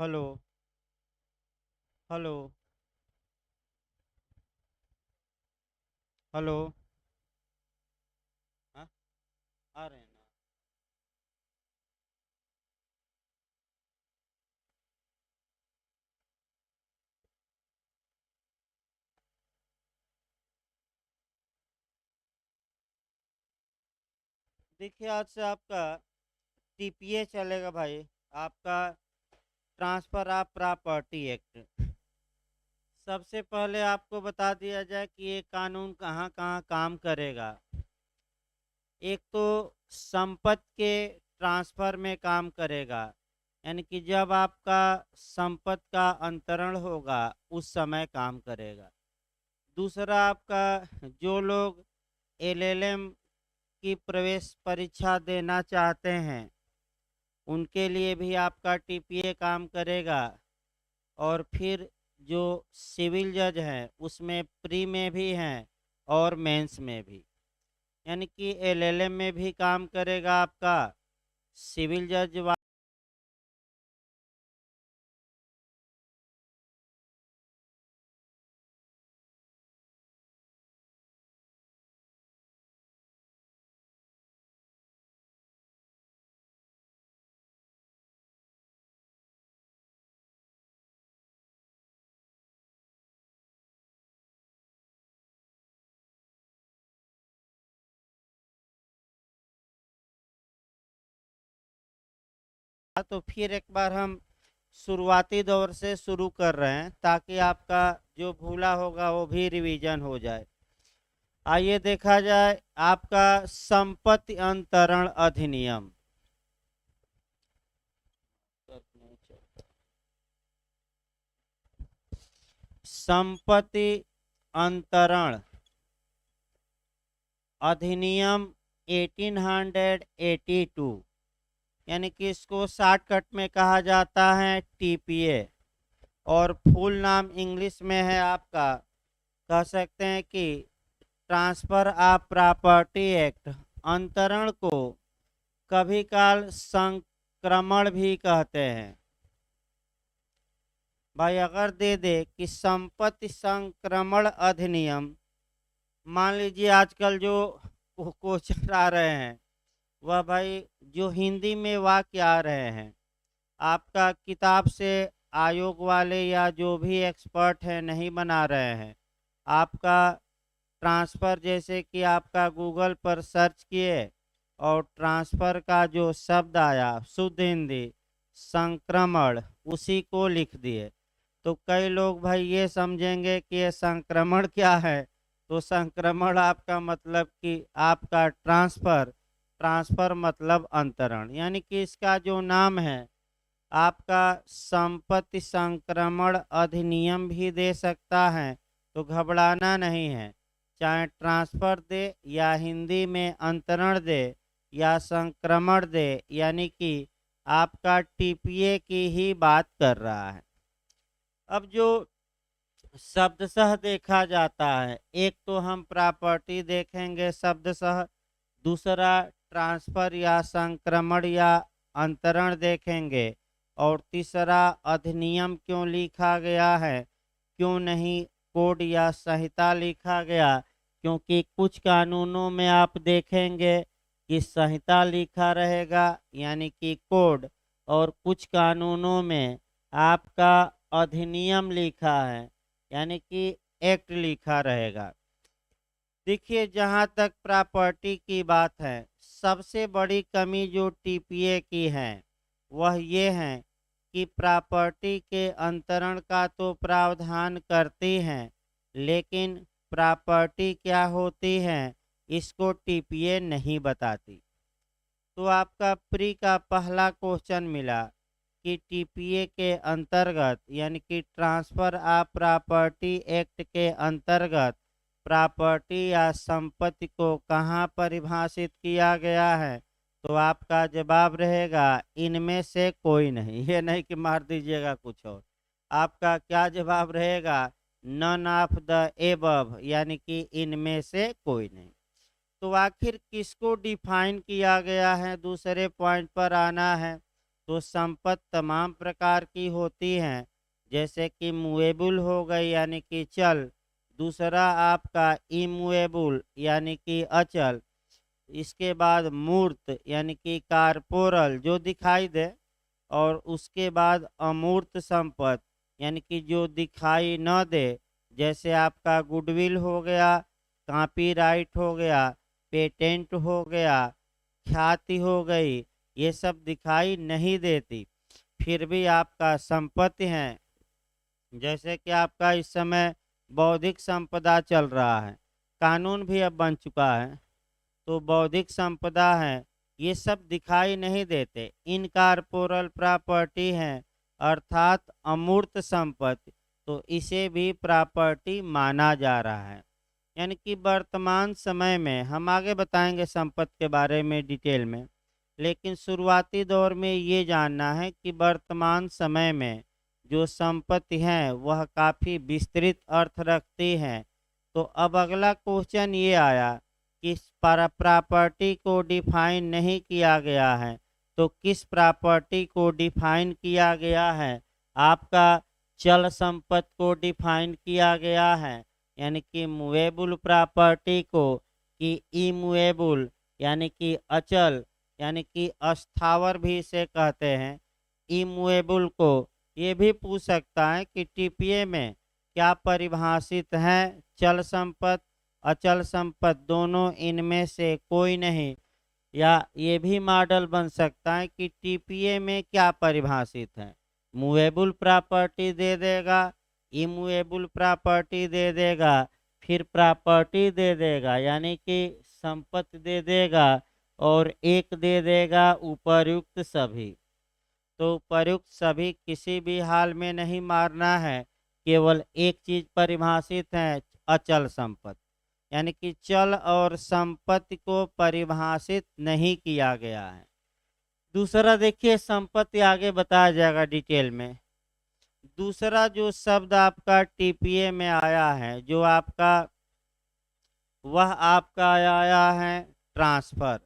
Hello. Hello. Hello. हाँ, आ रहे हैं ना। देखिए, आज से आपका टीपीए चलेगा भाई। आपका ट्रांसफर ऑफ प्रॉपर्टी एक्ट। सबसे पहले आपको बता दिया जाए कि ये कानून कहाँ कहाँ काम करेगा। एक तो संपत्ति के ट्रांसफर में काम करेगा, यानी कि जब आपका संपत्ति का अंतरण होगा उस समय काम करेगा। दूसरा, आपका जो लोग एलएलएम की प्रवेश परीक्षा देना चाहते हैं उनके लिए भी आपका टीपीए काम करेगा। और फिर जो सिविल जज हैं उसमें प्री में भी हैं और मेंस में भी, यानी कि एलएलएम में भी काम करेगा आपका सिविल जज तो फिर एक बार हम शुरुआती दौर से शुरू कर रहे हैं ताकि आपका जो भूला होगा वो भी रिवीजन हो जाए। आइए देखा जाए आपका संपत्ति अंतरण अधिनियम। संपत्ति अंतरण अधिनियम 1882, यानी कि इसको शॉर्टकट में कहा जाता है टीपीए। और फुल नाम इंग्लिश में है आपका, कह सकते हैं कि ट्रांसफर ऑफ प्रॉपर्टी एक्ट। अंतरण को कभी काल संक्रमण भी कहते हैं। भाई अगर दे दे कि संपत्ति संक्रमण अधिनियम, मान लीजिए आजकल जो क्वेश्चन आ रहे हैं वह भाई जो हिंदी में वाक्य आ रहे हैं आपका किताब से आयोग वाले या जो भी एक्सपर्ट है नहीं बना रहे हैं। आपका ट्रांसफ़र जैसे कि आपका गूगल पर सर्च किए और ट्रांसफ़र का जो शब्द आया शुद्ध हिंदी संक्रमण उसी को लिख दिए, तो कई लोग भाई ये समझेंगे कि ये संक्रमण क्या है। तो संक्रमण आपका मतलब कि आपका ट्रांसफ़र, ट्रांसफ़र मतलब अंतरण, यानी कि इसका जो नाम है आपका संपत्ति संक्रमण अधिनियम भी दे सकता है। तो घबराना नहीं है, चाहे ट्रांसफर दे या हिंदी में अंतरण दे या संक्रमण दे, यानी कि आपका टीपीए की ही बात कर रहा है। अब जो शब्दशः देखा जाता है, एक तो हम प्रॉपर्टी देखेंगे शब्दशः, दूसरा ट्रांसफर या संक्रमण या अंतरण देखेंगे, और तीसरा अधिनियम क्यों लिखा गया है, क्यों नहीं कोड या संहिता लिखा गया। क्योंकि कुछ कानूनों में आप देखेंगे कि संहिता लिखा रहेगा यानी कि कोड, और कुछ कानूनों में आपका अधिनियम लिखा है यानी कि एक्ट लिखा रहेगा। देखिए, जहाँ तक प्रॉपर्टी की बात है, सबसे बड़ी कमी जो टीपीए की है वह ये है कि प्रॉपर्टी के अंतरण का तो प्रावधान करती हैं, लेकिन प्रॉपर्टी क्या होती है इसको टीपीए नहीं बताती। तो आपका प्री का पहला क्वेश्चन मिला कि टीपीए के अंतर्गत यानी कि ट्रांसफर ऑफ प्रॉपर्टी एक्ट के अंतर्गत प्रॉपर्टी या संपत्ति को कहाँ परिभाषित किया गया है। तो आपका जवाब रहेगा इनमें से कोई नहीं। ये नहीं कि मार दीजिएगा कुछ और, आपका क्या जवाब रहेगा, नन ऑफ द एबव, यानी कि इनमें से कोई नहीं। तो आखिर किसको डिफाइन किया गया है, दूसरे पॉइंट पर आना है। तो संपत्ति तमाम प्रकार की होती हैं, जैसे कि मूवेबल हो गई यानी कि चल, दूसरा आपका इमूवेबल यानी कि अचल, इसके बाद मूर्त यानी कि कारपोरल जो दिखाई दे, और उसके बाद अमूर्त संपत्ति यानी कि जो दिखाई न दे, जैसे आपका गुडविल हो गया, कॉपीराइट हो गया, पेटेंट हो गया, ख्याति हो गई, ये सब दिखाई नहीं देती, फिर भी आपका संपत्ति है। जैसे कि आपका इस समय बौद्धिक संपदा चल रहा है, कानून भी अब बन चुका है, तो बौद्धिक संपदा है, ये सब दिखाई नहीं देते, इनकॉर्पोरल प्रॉपर्टी है, अर्थात अमूर्त संपत्ति, तो इसे भी प्रॉपर्टी माना जा रहा है। यानी कि वर्तमान समय में हम आगे बताएंगे संपत्ति के बारे में डिटेल में, लेकिन शुरुआती दौर में ये जानना है कि वर्तमान समय में जो संपत्ति है वह काफ़ी विस्तृत अर्थ रखती है। तो अब अगला क्वेश्चन ये आया कि प्रॉपर्टी को डिफाइन नहीं किया गया है, तो किस प्रॉपर्टी को डिफाइन किया गया है? आपका चल संपत्ति को डिफाइन किया गया है, यानी कि मूवेबल प्रॉपर्टी को, कि इमूवेबल यानी कि अचल यानी कि अस्थावर भी इसे कहते हैं, इमूवेबल को। ये भी पूछ सकता है कि टीपीए में क्या परिभाषित है, चल संपत्ति अचल संपत्ति दोनों इनमें से कोई नहीं। या ये भी मॉडल बन सकता है कि टीपीए में क्या परिभाषित है, मूवेबल प्रॉपर्टी दे देगा, इमूवेबल प्रॉपर्टी दे देगा, फिर प्रॉपर्टी दे देगा यानी कि संपत्ति दे देगा, और एक दे देगा उपर्युक्त सभी। तो उपर्युक्त सभी किसी भी हाल में नहीं मारना है, केवल एक चीज परिभाषित है, अचल संपत्ति, यानी कि चल और संपत्ति को परिभाषित नहीं किया गया है। दूसरा देखिए, संपत्ति आगे बताया जाएगा डिटेल में। दूसरा जो शब्द आपका टीपीए में आया है, जो आपका वह आपका आया है ट्रांसफर।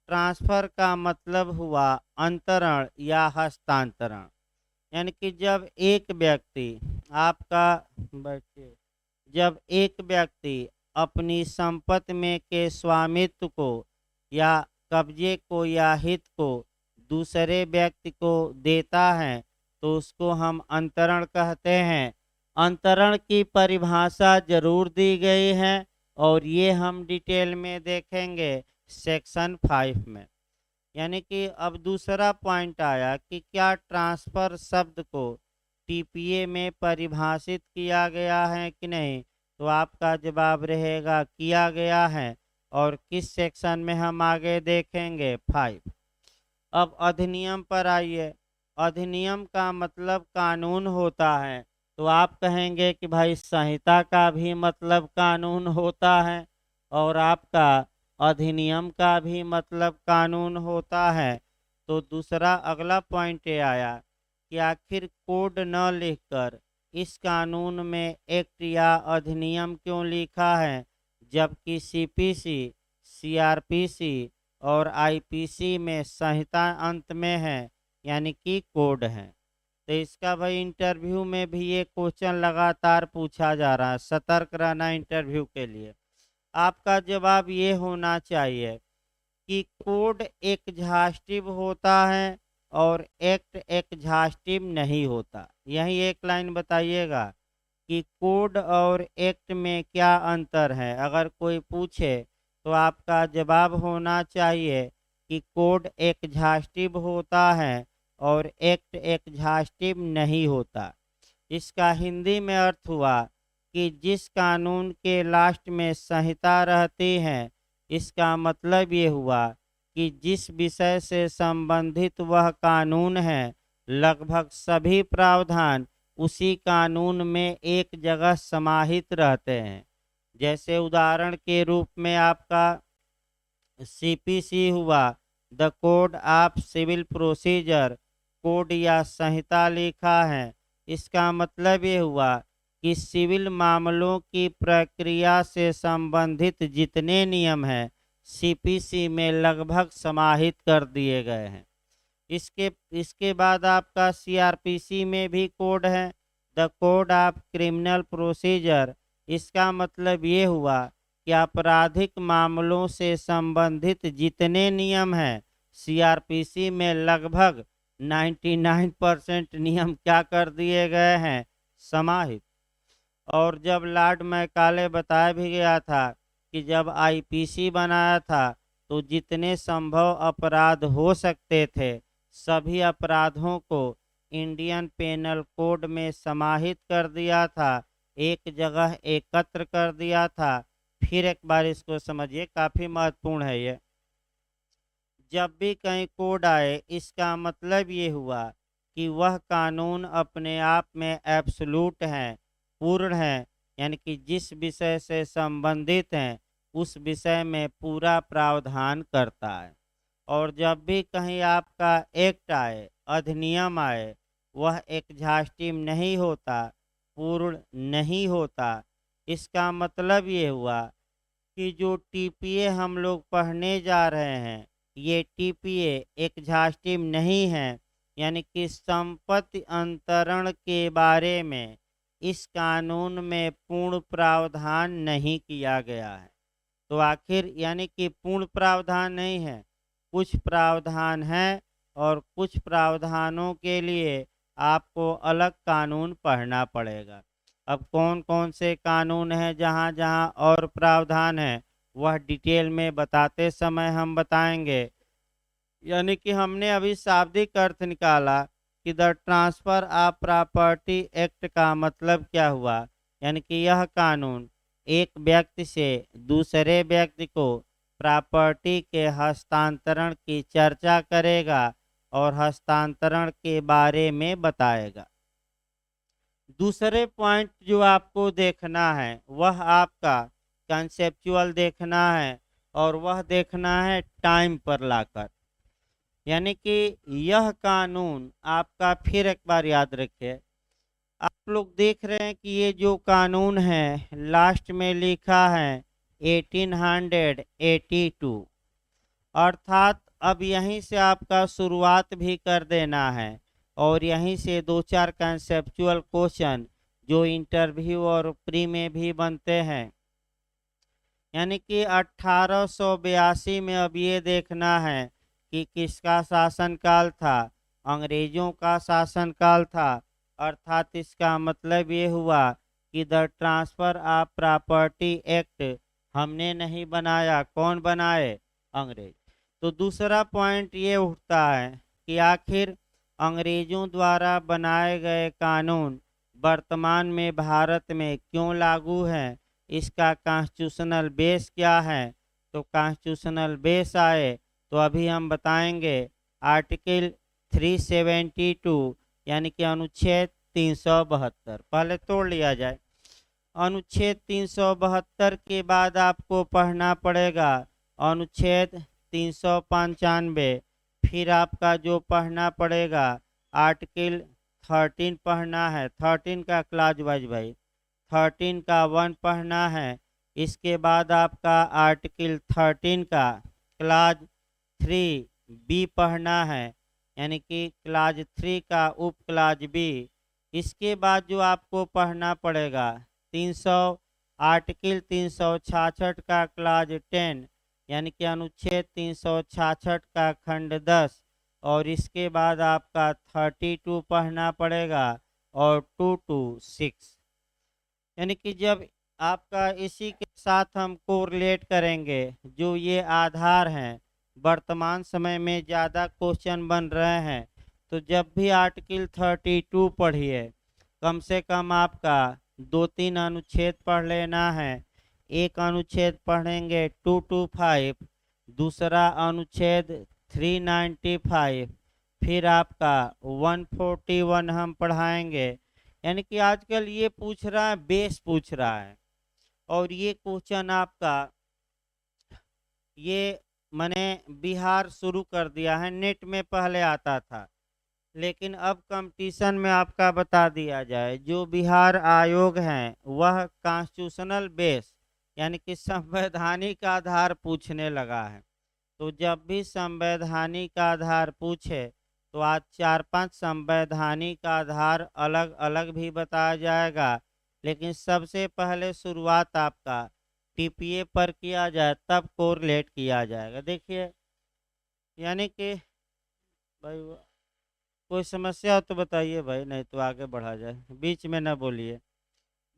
ट्रांसफर का मतलब हुआ अंतरण या हस्तांतरण, यानी कि जब एक व्यक्ति आपका बैठिए जब एक व्यक्ति अपनी संपत्ति में के स्वामित्व को या कब्जे को या हित को दूसरे व्यक्ति को देता है, तो उसको हम अंतरण कहते हैं। अंतरण की परिभाषा जरूर दी गई है, और ये हम डिटेल में देखेंगे सेक्शन 5 में। यानी कि अब दूसरा पॉइंट आया कि क्या ट्रांसफर शब्द को टीपीए में परिभाषित किया गया है कि नहीं, तो आपका जवाब रहेगा किया गया है, और किस सेक्शन में हम आगे देखेंगे 5। अब अधिनियम पर आइए। अधिनियम का मतलब कानून होता है, तो आप कहेंगे कि भाई संहिता का भी मतलब कानून होता है, और आपका अधिनियम का भी मतलब कानून होता है। तो दूसरा अगला पॉइंट ये आया कि आखिर कोड न लिखकर इस कानून में एक्ट या अधिनियम क्यों लिखा है, जबकि सीपीसी, सीआरपीसी और आईपीसी में संहिता अंत में है, यानी कि कोड है। तो इसका भाई इंटरव्यू में भी ये क्वेश्चन लगातार पूछा जा रहा है, सतर्क रहना इंटरव्यू के लिए। आपका जवाब ये होना चाहिए कि कोड एग्जॉस्टिव होता है और एक्ट एग्जॉस्टिव नहीं होता। यही एक लाइन बताइएगा कि कोड और एक्ट में क्या अंतर है। अगर कोई पूछे तो आपका जवाब होना चाहिए कि कोड एग्जॉस्टिव होता है और एक्ट एग्जॉस्टिव नहीं होता। इसका हिंदी में अर्थ हुआ कि जिस कानून के लास्ट में संहिता रहती है, इसका मतलब ये हुआ कि जिस विषय से संबंधित वह कानून है, लगभग सभी प्रावधान उसी कानून में एक जगह समाहित रहते हैं। जैसे उदाहरण के रूप में आपका सीपीसी हुआ, the code of civil procedure, code या संहिता लिखा है। इसका मतलब ये हुआ कि सिविल मामलों की प्रक्रिया से संबंधित जितने नियम हैं सीपीसी में लगभग समाहित कर दिए गए हैं। इसके इसके बाद आपका सीआरपीसी में भी कोड है, the code of criminal procedure. इसका मतलब ये हुआ कि आपराधिक मामलों से संबंधित जितने नियम हैं सीआरपीसी में लगभग 99% नियम क्या कर दिए गए हैं, समाहित। और जब लॉर्ड मैकाले बताया भी गया था कि जब आईपीसी बनाया था तो जितने संभव अपराध हो सकते थे सभी अपराधों को इंडियन पेनल कोड में समाहित कर दिया था, एक जगह एकत्र कर दिया था। फिर एक बार इसको समझिए, काफी महत्वपूर्ण है ये। जब भी कहीं कोड आए इसका मतलब ये हुआ कि वह कानून अपने आप में एब्सोल्यूट है, पूर्ण है, यानी कि जिस विषय से संबंधित हैं उस विषय में पूरा प्रावधान करता है। और जब भी कहीं आपका एक्ट आए, अधिनियम आए, वह एग्जॉस्टिव नहीं होता, पूर्ण नहीं होता। इसका मतलब ये हुआ कि जो टीपीए हम लोग पढ़ने जा रहे हैं ये टीपीए एग्जॉस्टिव नहीं है, यानी कि संपत्ति अंतरण के बारे में इस कानून में पूर्ण प्रावधान नहीं किया गया है। तो आखिर यानी कि पूर्ण प्रावधान नहीं है, कुछ प्रावधान है और कुछ प्रावधानों के लिए आपको अलग कानून पढ़ना पड़ेगा। अब कौन कौन से कानून हैं जहाँ जहाँ और प्रावधान है वह डिटेल में बताते समय हम बताएंगे। यानी कि हमने अभी शाब्दिक अर्थ निकाला कि the transfer of property act का मतलब क्या हुआ, यानी कि यह कानून एक व्यक्ति से दूसरे व्यक्ति को प्रॉपर्टी के हस्तांतरण की चर्चा करेगा और हस्तांतरण के बारे में बताएगा। दूसरे पॉइंट जो आपको देखना है वह आपका कंसेप्चुअल देखना है और वह देखना है टाइम पर लाकर। यानी कि यह कानून आपका, फिर एक बार याद रखिए, आप लोग देख रहे हैं कि ये जो कानून है लास्ट में लिखा है 1882, अर्थात अब यहीं से आपका शुरुआत भी कर देना है और यहीं से दो चार कंसेप्चुअल क्वेश्चन जो इंटरव्यू और प्री में भी बनते हैं। यानी कि 1882 में अब ये देखना है कि किसका शासनकाल था, अंग्रेजों का शासनकाल था। अर्थात इसका मतलब ये हुआ कि the transfer of property act हमने नहीं बनाया, कौन बनाए, अंग्रेज। तो दूसरा पॉइंट ये उठता है कि आखिर अंग्रेजों द्वारा बनाए गए कानून वर्तमान में भारत में क्यों लागू हैं, इसका कॉन्स्टिट्यूशनल बेस क्या है। तो कॉन्स्टिट्यूशनल बेस आए तो अभी हम बताएंगे आर्टिकल 372 यानी कि अनुच्छेद 372। पहले तोड़ लिया जाए। अनुच्छेद 372 के बाद आपको पढ़ना पड़ेगा अनुच्छेद 395। फिर आपका जो पढ़ना पड़ेगा आर्टिकल 13 पढ़ना है, 13 का क्लॉज वाइज भाई, 13 का 1 पढ़ना है। इसके बाद आपका आर्टिकल 13 का क्लॉज 3 बी पढ़ना है, यानी कि क्लॉज 3 का उप क्लॉज बी। इसके बाद जो आपको पढ़ना पड़ेगा 300 आर्टिकल 366 का क्लॉज 10 यानी कि अनुच्छेद 366 का खंड 10। और इसके बाद आपका 32 पढ़ना पड़ेगा और 2 to 6। यानी कि जब आपका इसी के साथ हम कोरिलेट करेंगे जो ये आधार हैं, वर्तमान समय में ज़्यादा क्वेश्चन बन रहे हैं। तो जब भी आर्टिकल 32 पढ़िए कम से कम आपका 2-3 अनुच्छेद पढ़ लेना है। एक अनुच्छेद पढ़ेंगे 225, दूसरा अनुच्छेद 395, फिर आपका 141 हम पढ़ाएंगे। यानी कि आजकल ये पूछ रहा है, बेस पूछ रहा है। और ये क्वेश्चन आपका ये मैंने बिहार शुरू कर दिया है, नेट में पहले आता था लेकिन अब कंपटीशन में आपका बता दिया जाए। जो बिहार आयोग है वह कॉन्स्टिट्यूशनल बेस यानी कि संवैधानिक आधार पूछने लगा है। तो जब भी संवैधानिक आधार पूछे तो आज 4-5 संवैधानिक आधार अलग अलग भी बताया जाएगा, लेकिन सबसे पहले शुरुआत आपका टीपीए पर किया जाए तब कोरिलेट किया जाएगा। देखिए, यानी कि भाई कोई समस्या हो तो बताइए भाई, नहीं तो आगे बढ़ा जाए, बीच में ना बोलिए।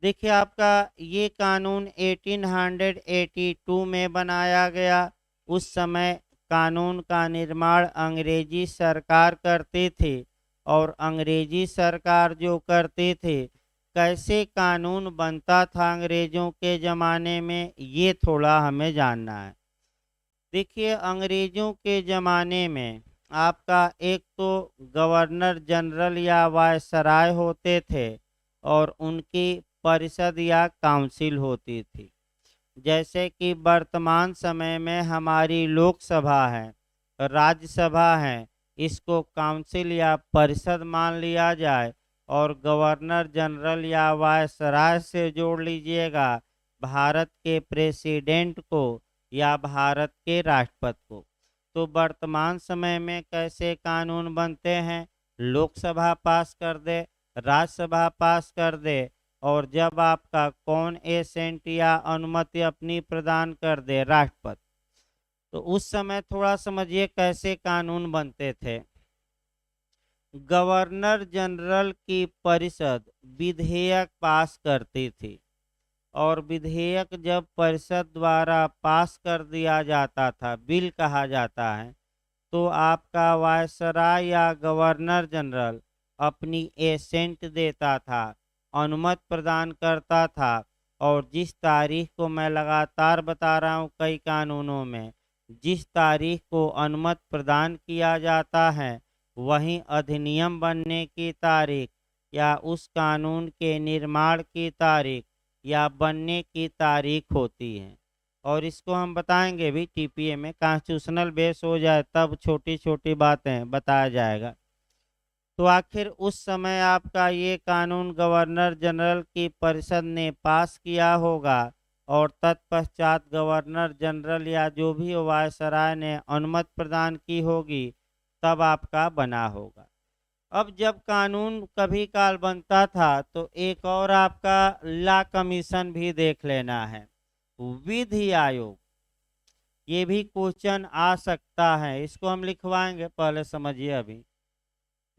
देखिए, आपका ये कानून 1882 में बनाया गया। उस समय कानून का निर्माण अंग्रेजी सरकार करती थी, और अंग्रेजी सरकार जो करती थी, कैसे कानून बनता था अंग्रेजों के ज़माने में, ये थोड़ा हमें जानना है। देखिए, अंग्रेजों के ज़माने में आपका एक तो गवर्नर जनरल या वायसराय होते थे, और उनकी परिषद या काउंसिल होती थी। जैसे कि वर्तमान समय में हमारी लोकसभा है, राज्यसभा है, इसको काउंसिल या परिषद मान लिया जाए, और गवर्नर जनरल या वायसराय से जोड़ लीजिएगा भारत के प्रेसिडेंट को या भारत के राष्ट्रपति को। तो वर्तमान समय में कैसे कानून बनते हैं, लोकसभा पास कर दे, राज्यसभा पास कर दे, और जब आपका कौन एसेंट या अनुमति अपनी प्रदान कर दे, राष्ट्रपति। तो उस समय थोड़ा समझिए कैसे कानून बनते थे। गवर्नर जनरल की परिषद विधेयक पास करती थी, और विधेयक जब परिषद द्वारा पास कर दिया जाता था, बिल कहा जाता है, तो आपका वायसराय या गवर्नर जनरल अपनी एसेंट देता था, अनुमति प्रदान करता था। और जिस तारीख को मैं लगातार बता रहा हूँ, कई कानूनों में जिस तारीख को अनुमति प्रदान किया जाता है, वहीं अधिनियम बनने की तारीख या उस कानून के निर्माण की तारीख या बनने की तारीख होती है। और इसको हम बताएंगे भी टीपीए में, कॉन्स्टिट्यूशनल बेस हो जाए तब छोटी छोटी बातें बताया जाएगा। तो आखिर उस समय आपका ये कानून गवर्नर जनरल की परिषद ने पास किया होगा, और तत्पश्चात गवर्नर जनरल या जो भी वायसराय ने अनुमति प्रदान की होगी, तब आपका बना होगा। अब जब कानून कभी काल बनता था, तो एक और आपका लॉ कमीशन भी देख लेना है, विधि आयोग। ये भी क्वेश्चन आ सकता है, इसको हम लिखवाएंगे, पहले समझिए। अभी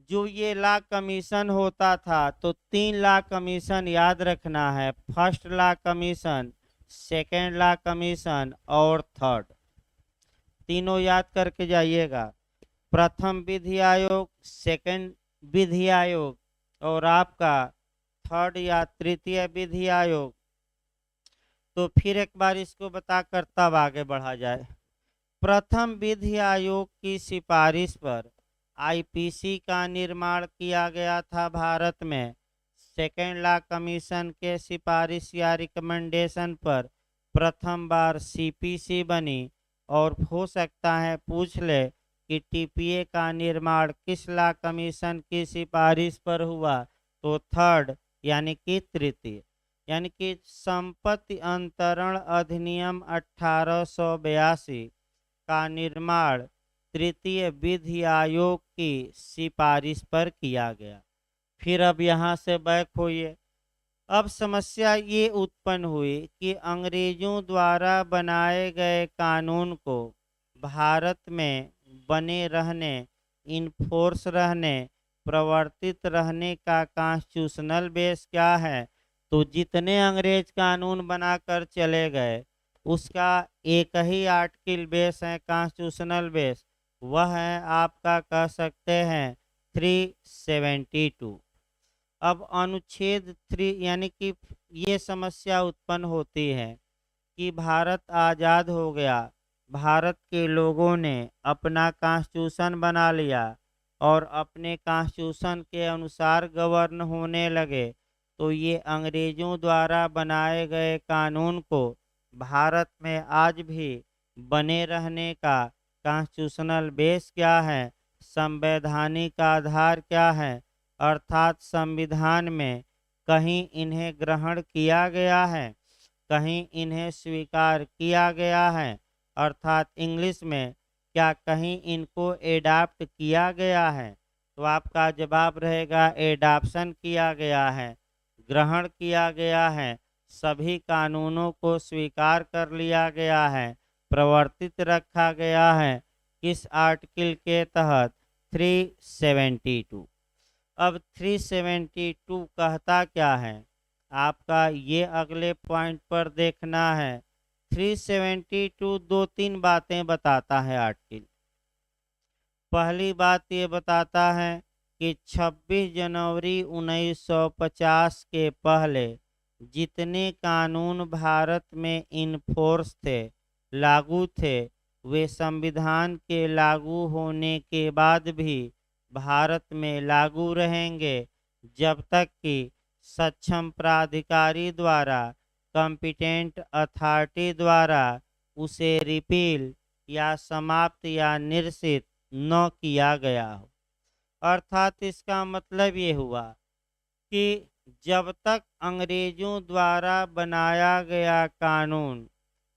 जो ये लॉ कमीशन होता था, तो 3 लॉ कमीशन याद रखना है, first law commission, second law commission और थर्ड, तीनों याद करके जाइएगा। प्रथम विधि आयोग, सेकंड विधि आयोग, और आपका थर्ड या तृतीय विधि आयोग। तो फिर एक बार इसको बताकर तब आगे बढ़ा जाए। प्रथम विधि आयोग की सिफारिश पर आईपीसी का निर्माण किया गया था भारत में। सेकेंड लॉ कमीशन के सिफारिश या रिकमेंडेशन पर प्रथम बार सीपीसी बनी। और हो सकता है पूछ ले कि टीपीए का निर्माण किस लॉ कमीशन की सिफारिश पर हुआ, तो थर्ड यानी कि तृतीय, यानी कि संपत्ति अंतरण अधिनियम 1882 का निर्माण तृतीय विधि आयोग की सिफारिश पर किया गया। फिर अब यहाँ से बैक होइए। अब समस्या ये उत्पन्न हुई कि अंग्रेजों द्वारा बनाए गए कानून को भारत में बने रहने, इनफोर्स रहने, प्रवर्तित रहने का कॉन्स्टिट्यूशनल बेस क्या है। तो जितने अंग्रेज कानून बनाकर चले गए, उसका एक ही आर्टिकल बेस है, कॉन्स्टिट्यूशनल बेस, वह है आपका कह सकते हैं 372। अब अनुच्छेद 3 यानी कि ये समस्या उत्पन्न होती है कि भारत आज़ाद हो गया, भारत के लोगों ने अपना कॉन्स्टिट्यूशन बना लिया और अपने कॉन्स्टिट्यूशन के अनुसार गवर्न होने लगे। तो ये अंग्रेजों द्वारा बनाए गए कानून को भारत में आज भी बने रहने का कॉन्स्टिट्यूशनल बेस क्या है, संवैधानिक आधार क्या है, अर्थात संविधान में कहीं इन्हें ग्रहण किया गया है, कहीं इन्हें स्वीकार किया गया है, अर्थात इंग्लिश में क्या कहीं इनको एडाप्ट किया गया है, तो आपका जवाब रहेगा एडॉप्शन किया गया है, ग्रहण किया गया है, सभी कानूनों को स्वीकार कर लिया गया है, प्रवर्तित रखा गया है। किस आर्टिकल के तहत? 372। अब 372 कहता क्या है आपका, ये अगले पॉइंट पर देखना है। 372 दो तीन बातें बताता है आर्टिकल। पहली बात ये बताता है कि 26 जनवरी 1950 के पहले जितने कानून भारत में इन फोर्स थे, लागू थे, वे संविधान के लागू होने के बाद भी भारत में लागू रहेंगे जब तक कि सक्षम प्राधिकारी द्वारा, कॉम्पिटेंट अथॉरिटी द्वारा उसे रिपील या समाप्त या निरसित न किया गया हो। अर्थात इसका मतलब ये हुआ कि जब तक अंग्रेजों द्वारा बनाया गया कानून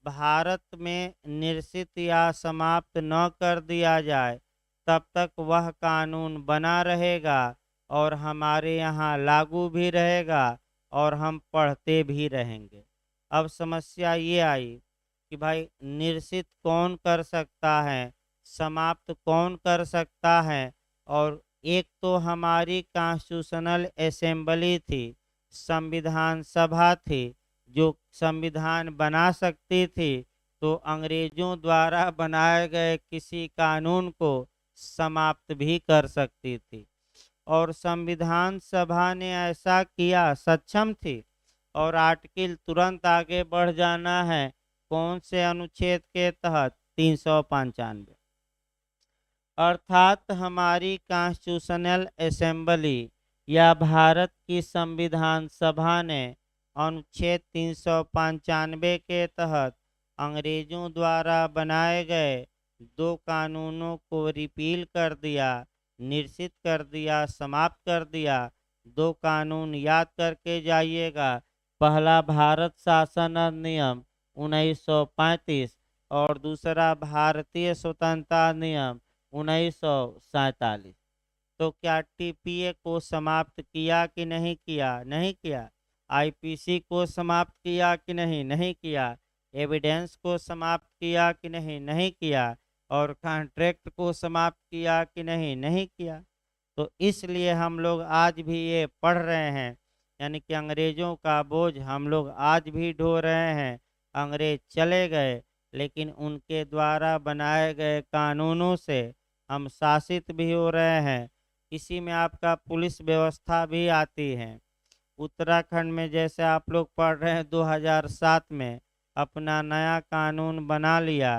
भारत में निरसित या समाप्त न कर दिया जाए, तब तक वह कानून बना रहेगा और हमारे यहाँ लागू भी रहेगा और हम पढ़ते भी रहेंगे। अब समस्या ये आई कि भाई निरसित कौन कर सकता है, समाप्त कौन कर सकता है? और एक तो हमारी कॉन्स्टिट्यूशनल असेंबली थी, संविधान सभा थी, जो संविधान बना सकती थी, तो अंग्रेजों द्वारा बनाए गए किसी कानून को समाप्त भी कर सकती थी। और संविधान सभा ने ऐसा किया, सक्षम थी। और आर्टिकल तुरंत आगे बढ़ जाना है, कौन से अनुच्छेद के तहत? 395। अर्थात हमारी कॉन्स्टिट्यूशनल असेंबली या भारत की संविधान सभा ने अनुच्छेद 395 के तहत अंग्रेजों द्वारा बनाए गए दो कानूनों को रिपील कर दिया, निरसित कर दिया, समाप्त कर दिया। दो कानून याद करके जाइएगा। पहला भारत शासन अधिनियम 1935 और दूसरा भारतीय स्वतंत्रता अधिनियम 1947। तो क्या टीपीए को समाप्त किया कि नहीं किया? नहीं किया। आईपीसी को समाप्त किया कि नहीं? नहीं किया। एविडेंस को समाप्त किया कि नहीं? नहीं किया। और कॉन्ट्रैक्ट को समाप्त किया कि नहीं? नहीं किया। तो इसलिए हम लोग आज भी ये पढ़ रहे हैं, यानी कि अंग्रेजों का बोझ हम लोग आज भी ढो रहे हैं। अंग्रेज चले गए, लेकिन उनके द्वारा बनाए गए कानूनों से हम शासित भी हो रहे हैं। इसी में आपका पुलिस व्यवस्था भी आती है। उत्तराखंड में जैसे आप लोग पढ़ रहे हैं 2007 में अपना नया कानून बना लिया,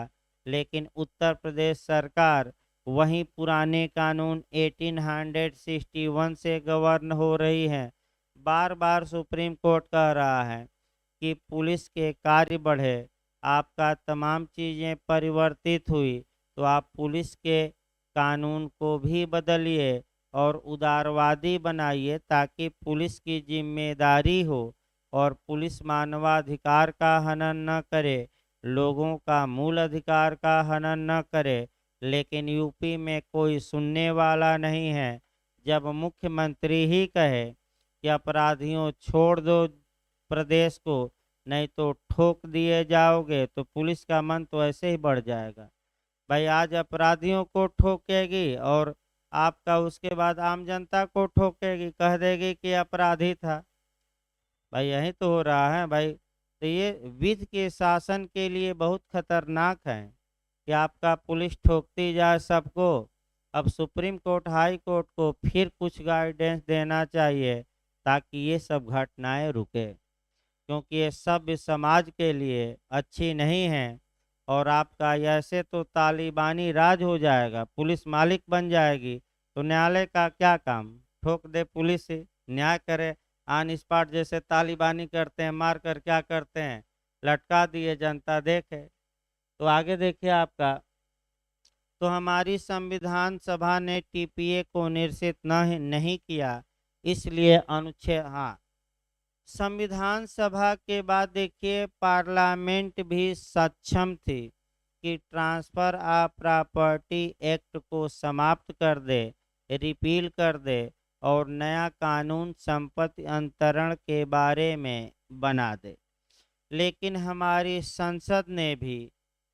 लेकिन उत्तर प्रदेश सरकार वही पुराने कानून 1861 से गवर्न हो रही है। बार बार सुप्रीम कोर्ट कह रहा है कि पुलिस के कार्य बढ़े, आपका तमाम चीज़ें परिवर्तित हुई, तो आप पुलिस के कानून को भी बदलिए और उदारवादी बनाइए, ताकि पुलिस की जिम्मेदारी हो और पुलिस मानवाधिकार का हनन न करे, लोगों का मूल अधिकार का हनन न करे। लेकिन यूपी में कोई सुनने वाला नहीं है। जब मुख्यमंत्री ही कहे कि अपराधियों छोड़ दो प्रदेश को, नहीं तो ठोक दिए जाओगे, तो पुलिस का मन तो ऐसे ही बढ़ जाएगा। भाई आज अपराधियों को ठोकेगी और आपका उसके बाद आम जनता को ठोकेगी, कह देगी कि अपराधी था। भाई यही तो हो रहा है भाई। तो ये विधि के शासन के लिए बहुत खतरनाक है कि आपका पुलिस ठोकती जाए सबको। अब सुप्रीम कोर्ट, हाई कोर्ट को फिर कुछ गाइडेंस देना चाहिए ताकि ये सब घटनाएं रुके, क्योंकि ये सभ्य समाज के लिए अच्छी नहीं है। और आपका ऐसे तो तालिबानी राज हो जाएगा, पुलिस मालिक बन जाएगी, तो न्यायालय का क्या काम? ठोक दे पुलिस से, न्याय करे। ऑन स्पॉट जैसे तालिबानी करते हैं, मार कर क्या करते हैं, लटका दिए, जनता देखे। तो आगे देखिए आपका, तो हमारी संविधान सभा ने टीपीए को निरसित नहीं किया, इसलिए अनुच्छेद, हाँ, संविधान सभा के बाद देखिए पार्लियामेंट भी सक्षम थी कि ट्रांसफर ऑफ प्रॉपर्टी एक्ट को समाप्त कर दे रिपील कर दे और नया कानून संपत्ति अंतरण के बारे में बना दे। लेकिन हमारी संसद ने भी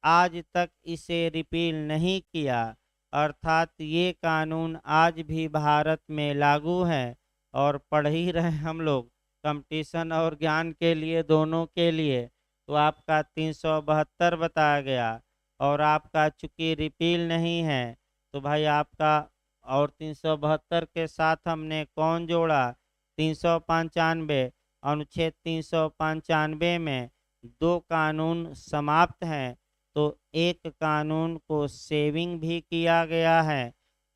आज तक इसे रिपील नहीं किया, अर्थात ये कानून आज भी भारत में लागू है। और पढ़ ही रहे हम लोग, कंपटीशन और ज्ञान के लिए, दोनों के लिए। तो आपका 372 बताया गया, और आपका चूंकि रिपील नहीं है तो भाई आपका, और 372 के साथ हमने कौन जोड़ा, 395। अनुच्छेद 395 में दो कानून समाप्त हैं, तो एक कानून को सेविंग भी किया गया है,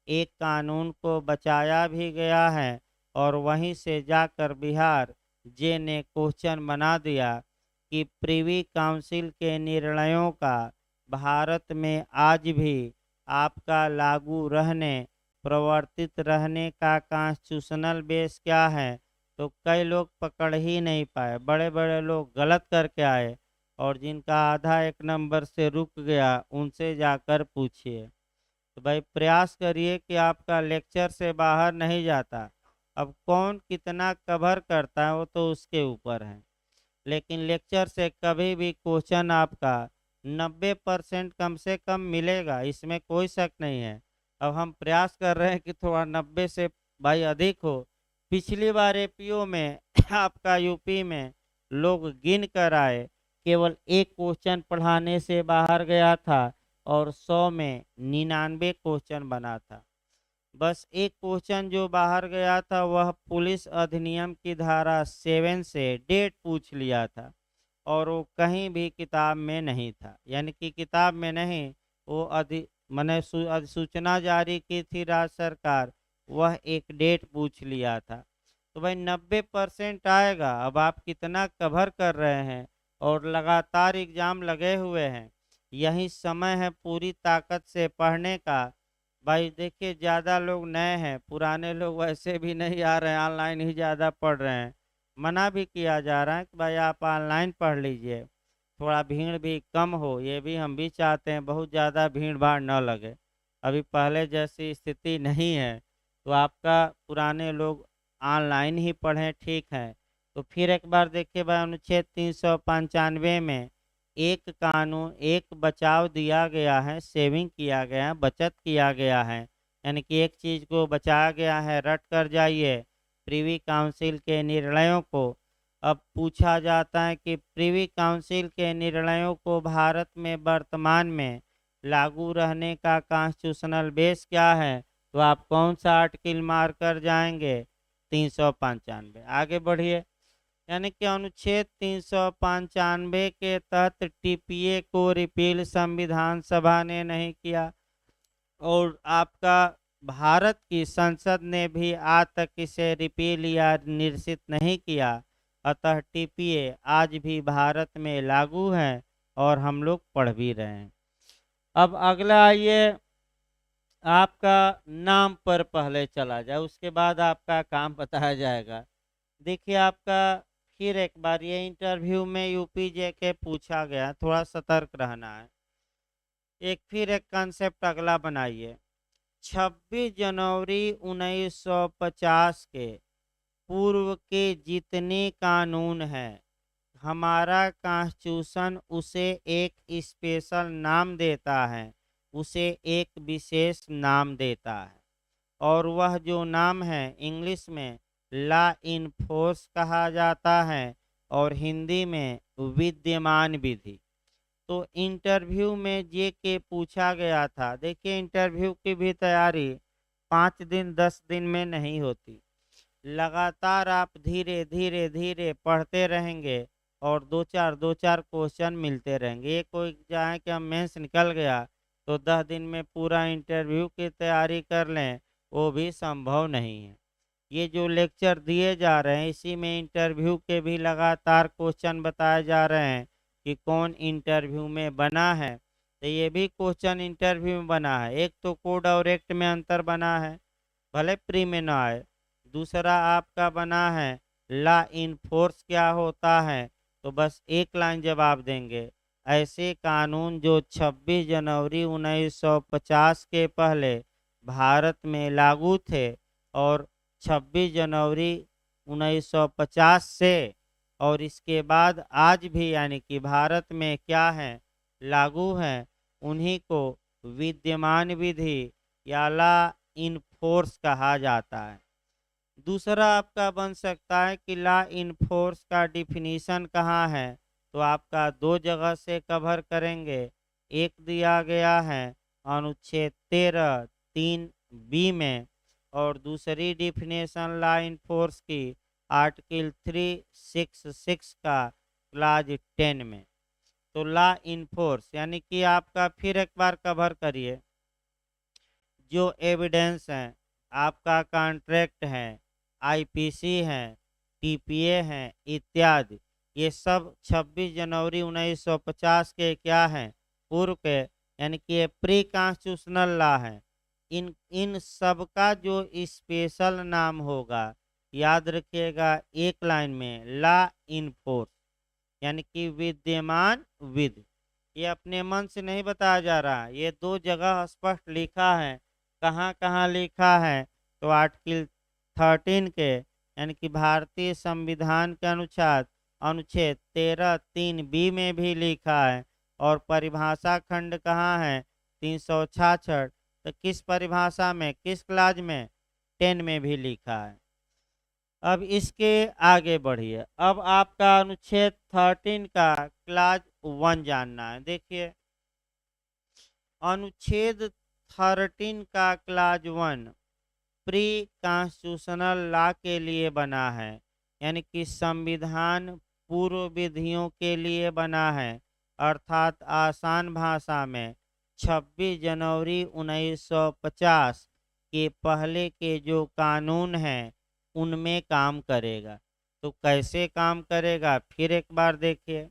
एक कानून को बचाया भी गया है। और वहीं से जाकर बिहार जे ने क्वेश्चन बना दिया कि प्रिवी काउंसिल के निर्णयों का भारत में आज भी आपका लागू रहने, प्रवर्तित रहने का कॉन्स्टिट्यूशनल बेस क्या है। तो कई लोग पकड़ ही नहीं पाए, बड़े बड़े लोग गलत करके आए, और जिनका आधा एक नंबर से रुक गया उनसे जाकर पूछिए। तो भाई प्रयास करिए कि आपका लेक्चर से बाहर नहीं जाता। अब कौन कितना कवर करता है वो तो उसके ऊपर है, लेकिन लेक्चर से कभी भी क्वेश्चन आपका 90% कम से कम मिलेगा, इसमें कोई शक नहीं है। अब हम प्रयास कर रहे हैं कि थोड़ा 90 से भाई अधिक हो। पिछली बार एपीओ में आपका यूपी में लोग गिन कर आए, केवल एक क्वेश्चन पढ़ाने से बाहर गया था, और 100 में 99 क्वेश्चन बना था। बस एक क्वेश्चन जो बाहर गया था वह पुलिस अधिनियम की धारा 7 से डेट पूछ लिया था, और वो कहीं भी किताब में नहीं था, यानी कि किताब में नहीं, वो मैंने अधिसूचना जारी की थी राज्य सरकार, वह एक डेट पूछ लिया था। तो भाई 90% आएगा। अब आप कितना कवर कर रहे हैं, और लगातार एग्जाम लगे हुए हैं, यही समय है पूरी ताकत से पढ़ने का। भाई देखिए, ज़्यादा लोग नए हैं, पुराने लोग वैसे भी नहीं आ रहे हैं, ऑनलाइन ही ज़्यादा पढ़ रहे हैं। मना भी किया जा रहा है कि भाई आप ऑनलाइन पढ़ लीजिए, थोड़ा भीड़ भी कम हो, ये भी हम भी चाहते हैं, बहुत ज़्यादा भीड़ भाड़ न लगे। अभी पहले जैसी स्थिति नहीं है, तो आपका पुराने लोग ऑनलाइन ही पढ़ें, ठीक है। तो फिर एक बार देखिए भाई, अनुच्छेद 395 में एक कानून, एक बचाव दिया गया है, सेविंग किया गया है, बचत किया गया है, यानी कि एक चीज़ को बचाया गया है, रट कर जाइए, प्रिवी काउंसिल के निर्णयों को। अब पूछा जाता है कि प्रिवी काउंसिल के निर्णयों को भारत में वर्तमान में लागू रहने का कॉन्स्टिट्यूशनल बेस क्या है, तो आप कौन सा आर्टिकल मार कर जाएंगे, 395। आगे बढ़िए। यानी कि अनुच्छेद 395 के तहत टीपीए को रिपील संविधान सभा ने नहीं किया, और आपका भारत की संसद ने भी आज तक इसे रिपील या निरसित नहीं किया। अतः टीपीए आज भी भारत में लागू है, और हम लोग पढ़ भी रहे हैं। अब अगला आइए, आपका नाम पर पहले चला जाए, उसके बाद आपका काम बताया जाएगा। देखिए आपका फिर एक बार ये इंटरव्यू में यूपी जे के पूछा गया, थोड़ा सतर्क रहना है। एक फिर एक कंसेप्ट अगला बनाइए। 26 जनवरी 1950 के पूर्व के जितने कानून हैं, हमारा कॉन्स्टिट्यूशन उसे एक स्पेशल नाम देता है, उसे एक विशेष नाम देता है, और वह जो नाम है इंग्लिश में लॉ इन फोर्स कहा जाता है, और हिंदी में विद्यमान विधि। तो इंटरव्यू में जे के पूछा गया था। देखिए इंटरव्यू की भी तैयारी 5 दिन 10 दिन में नहीं होती, लगातार आप धीरे धीरे धीरे पढ़ते रहेंगे, और दो चार क्वेश्चन मिलते रहेंगे। ये कोई चाहे कि हम मेंस निकल गया तो 10 दिन में पूरा इंटरव्यू की तैयारी कर लें, वो भी संभव नहीं है। ये जो लेक्चर दिए जा रहे हैं, इसी में इंटरव्यू के भी लगातार क्वेश्चन बताए जा रहे हैं कि कौन इंटरव्यू में बना है। तो ये भी क्वेश्चन इंटरव्यू में बना है। एक तो कोड और एक्ट में अंतर बना है, भले प्री में ना आए। दूसरा आपका बना है लॉ इन फोर्स क्या होता है, तो बस एक लाइन जवाब देंगे। ऐसे कानून जो 26 जनवरी 1950 के पहले भारत में लागू थे और 26 जनवरी 1950 से और इसके बाद आज भी यानी कि भारत में क्या है लागू हैं, उन्हीं को विद्यमान विधि या लॉ इन फोर्स कहा जाता है। दूसरा आपका बन सकता है कि लॉ इन फोर्स का डिफिनीशन कहाँ है, तो आपका दो जगह से कवर करेंगे। एक दिया गया है अनुच्छेद 13(3)(b) में और दूसरी डिफिनेशन लॉ इन फोर्स की आर्टिकल 366 का क्लाज 10 में। तो लॉ इन फोर्स यानी कि आपका फिर एक बार कवर करिए, जो एविडेंस हैं, आपका कॉन्ट्रैक्ट है, आईपीसी है, टीपीए है इत्यादि, ये सब 26 जनवरी 1950 के क्या हैं, पूर्व के, यानी कि ये प्री कॉन्स्टिट्यूशनल लॉ है। इन सब का जो स्पेशल नाम होगा, याद रखिएगा एक लाइन में, लॉ इन फोर्स यानी कि विद्यमान विधि। ये अपने मन से नहीं बताया जा रहा, ये दो जगह स्पष्ट लिखा है। कहाँ कहाँ लिखा है, तो आर्टिकल 13 के यानी कि भारतीय संविधान के अनुसार अनुच्छेद 13(3)(b) में भी लिखा है और परिभाषा खंड कहाँ है, 366। तो किस परिभाषा में, किस क्लाज में, 10 में भी लिखा है। अब इसके आगे बढ़िए, अब आपका अनुच्छेद 13 का क्लाज 1 जानना है। देखिए अनुच्छेद 13 का क्लाज 1 प्री कॉन्स्टिट्यूशनल लॉ के लिए बना है, यानी कि संविधान पूर्व विधियों के लिए बना है। अर्थात आसान भाषा में 26 जनवरी 1950 के पहले के जो कानून हैं उनमें काम करेगा। तो कैसे काम करेगा, फिर एक बार देखिए।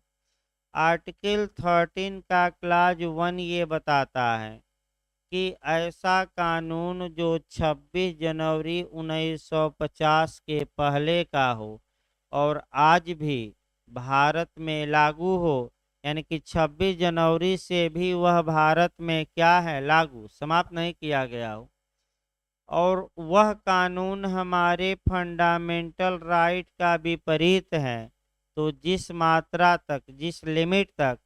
आर्टिकल 13 का क्लाज 1 ये बताता है कि ऐसा कानून जो 26 जनवरी 1950 के पहले का हो और आज भी भारत में लागू हो, यानी कि 26 जनवरी से भी वह भारत में क्या है, लागू, समाप्त नहीं किया गया हो, और वह कानून हमारे फंडामेंटल राइट का विपरीत है, तो जिस मात्रा तक, जिस लिमिट तक,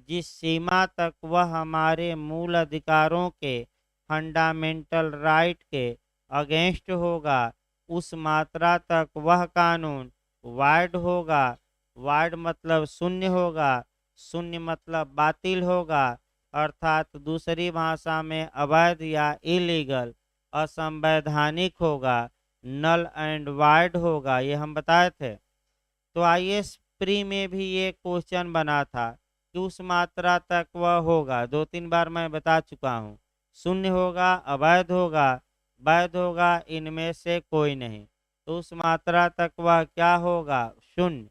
जिस सीमा तक वह हमारे मूल अधिकारों के, फंडामेंटल राइट के अगेंस्ट होगा, उस मात्रा तक वह कानून वाइड होगा। वाइड मतलब शून्य होगा, शून्य मतलब बातिल होगा, अर्थात दूसरी भाषा में अवैध या इलीगल, असंवैधानिक होगा, नल एंड वाइड होगा, ये हम बताए थे। तो आईएएस प्री में भी ये क्वेश्चन बना था कि उस मात्रा तक वह होगा, 2-3 बार मैं बता चुका हूँ, शून्य होगा, अवैध होगा, वैध होगा, इनमें से कोई नहीं। तो उस मात्रा तक वह क्या होगा, शून्य।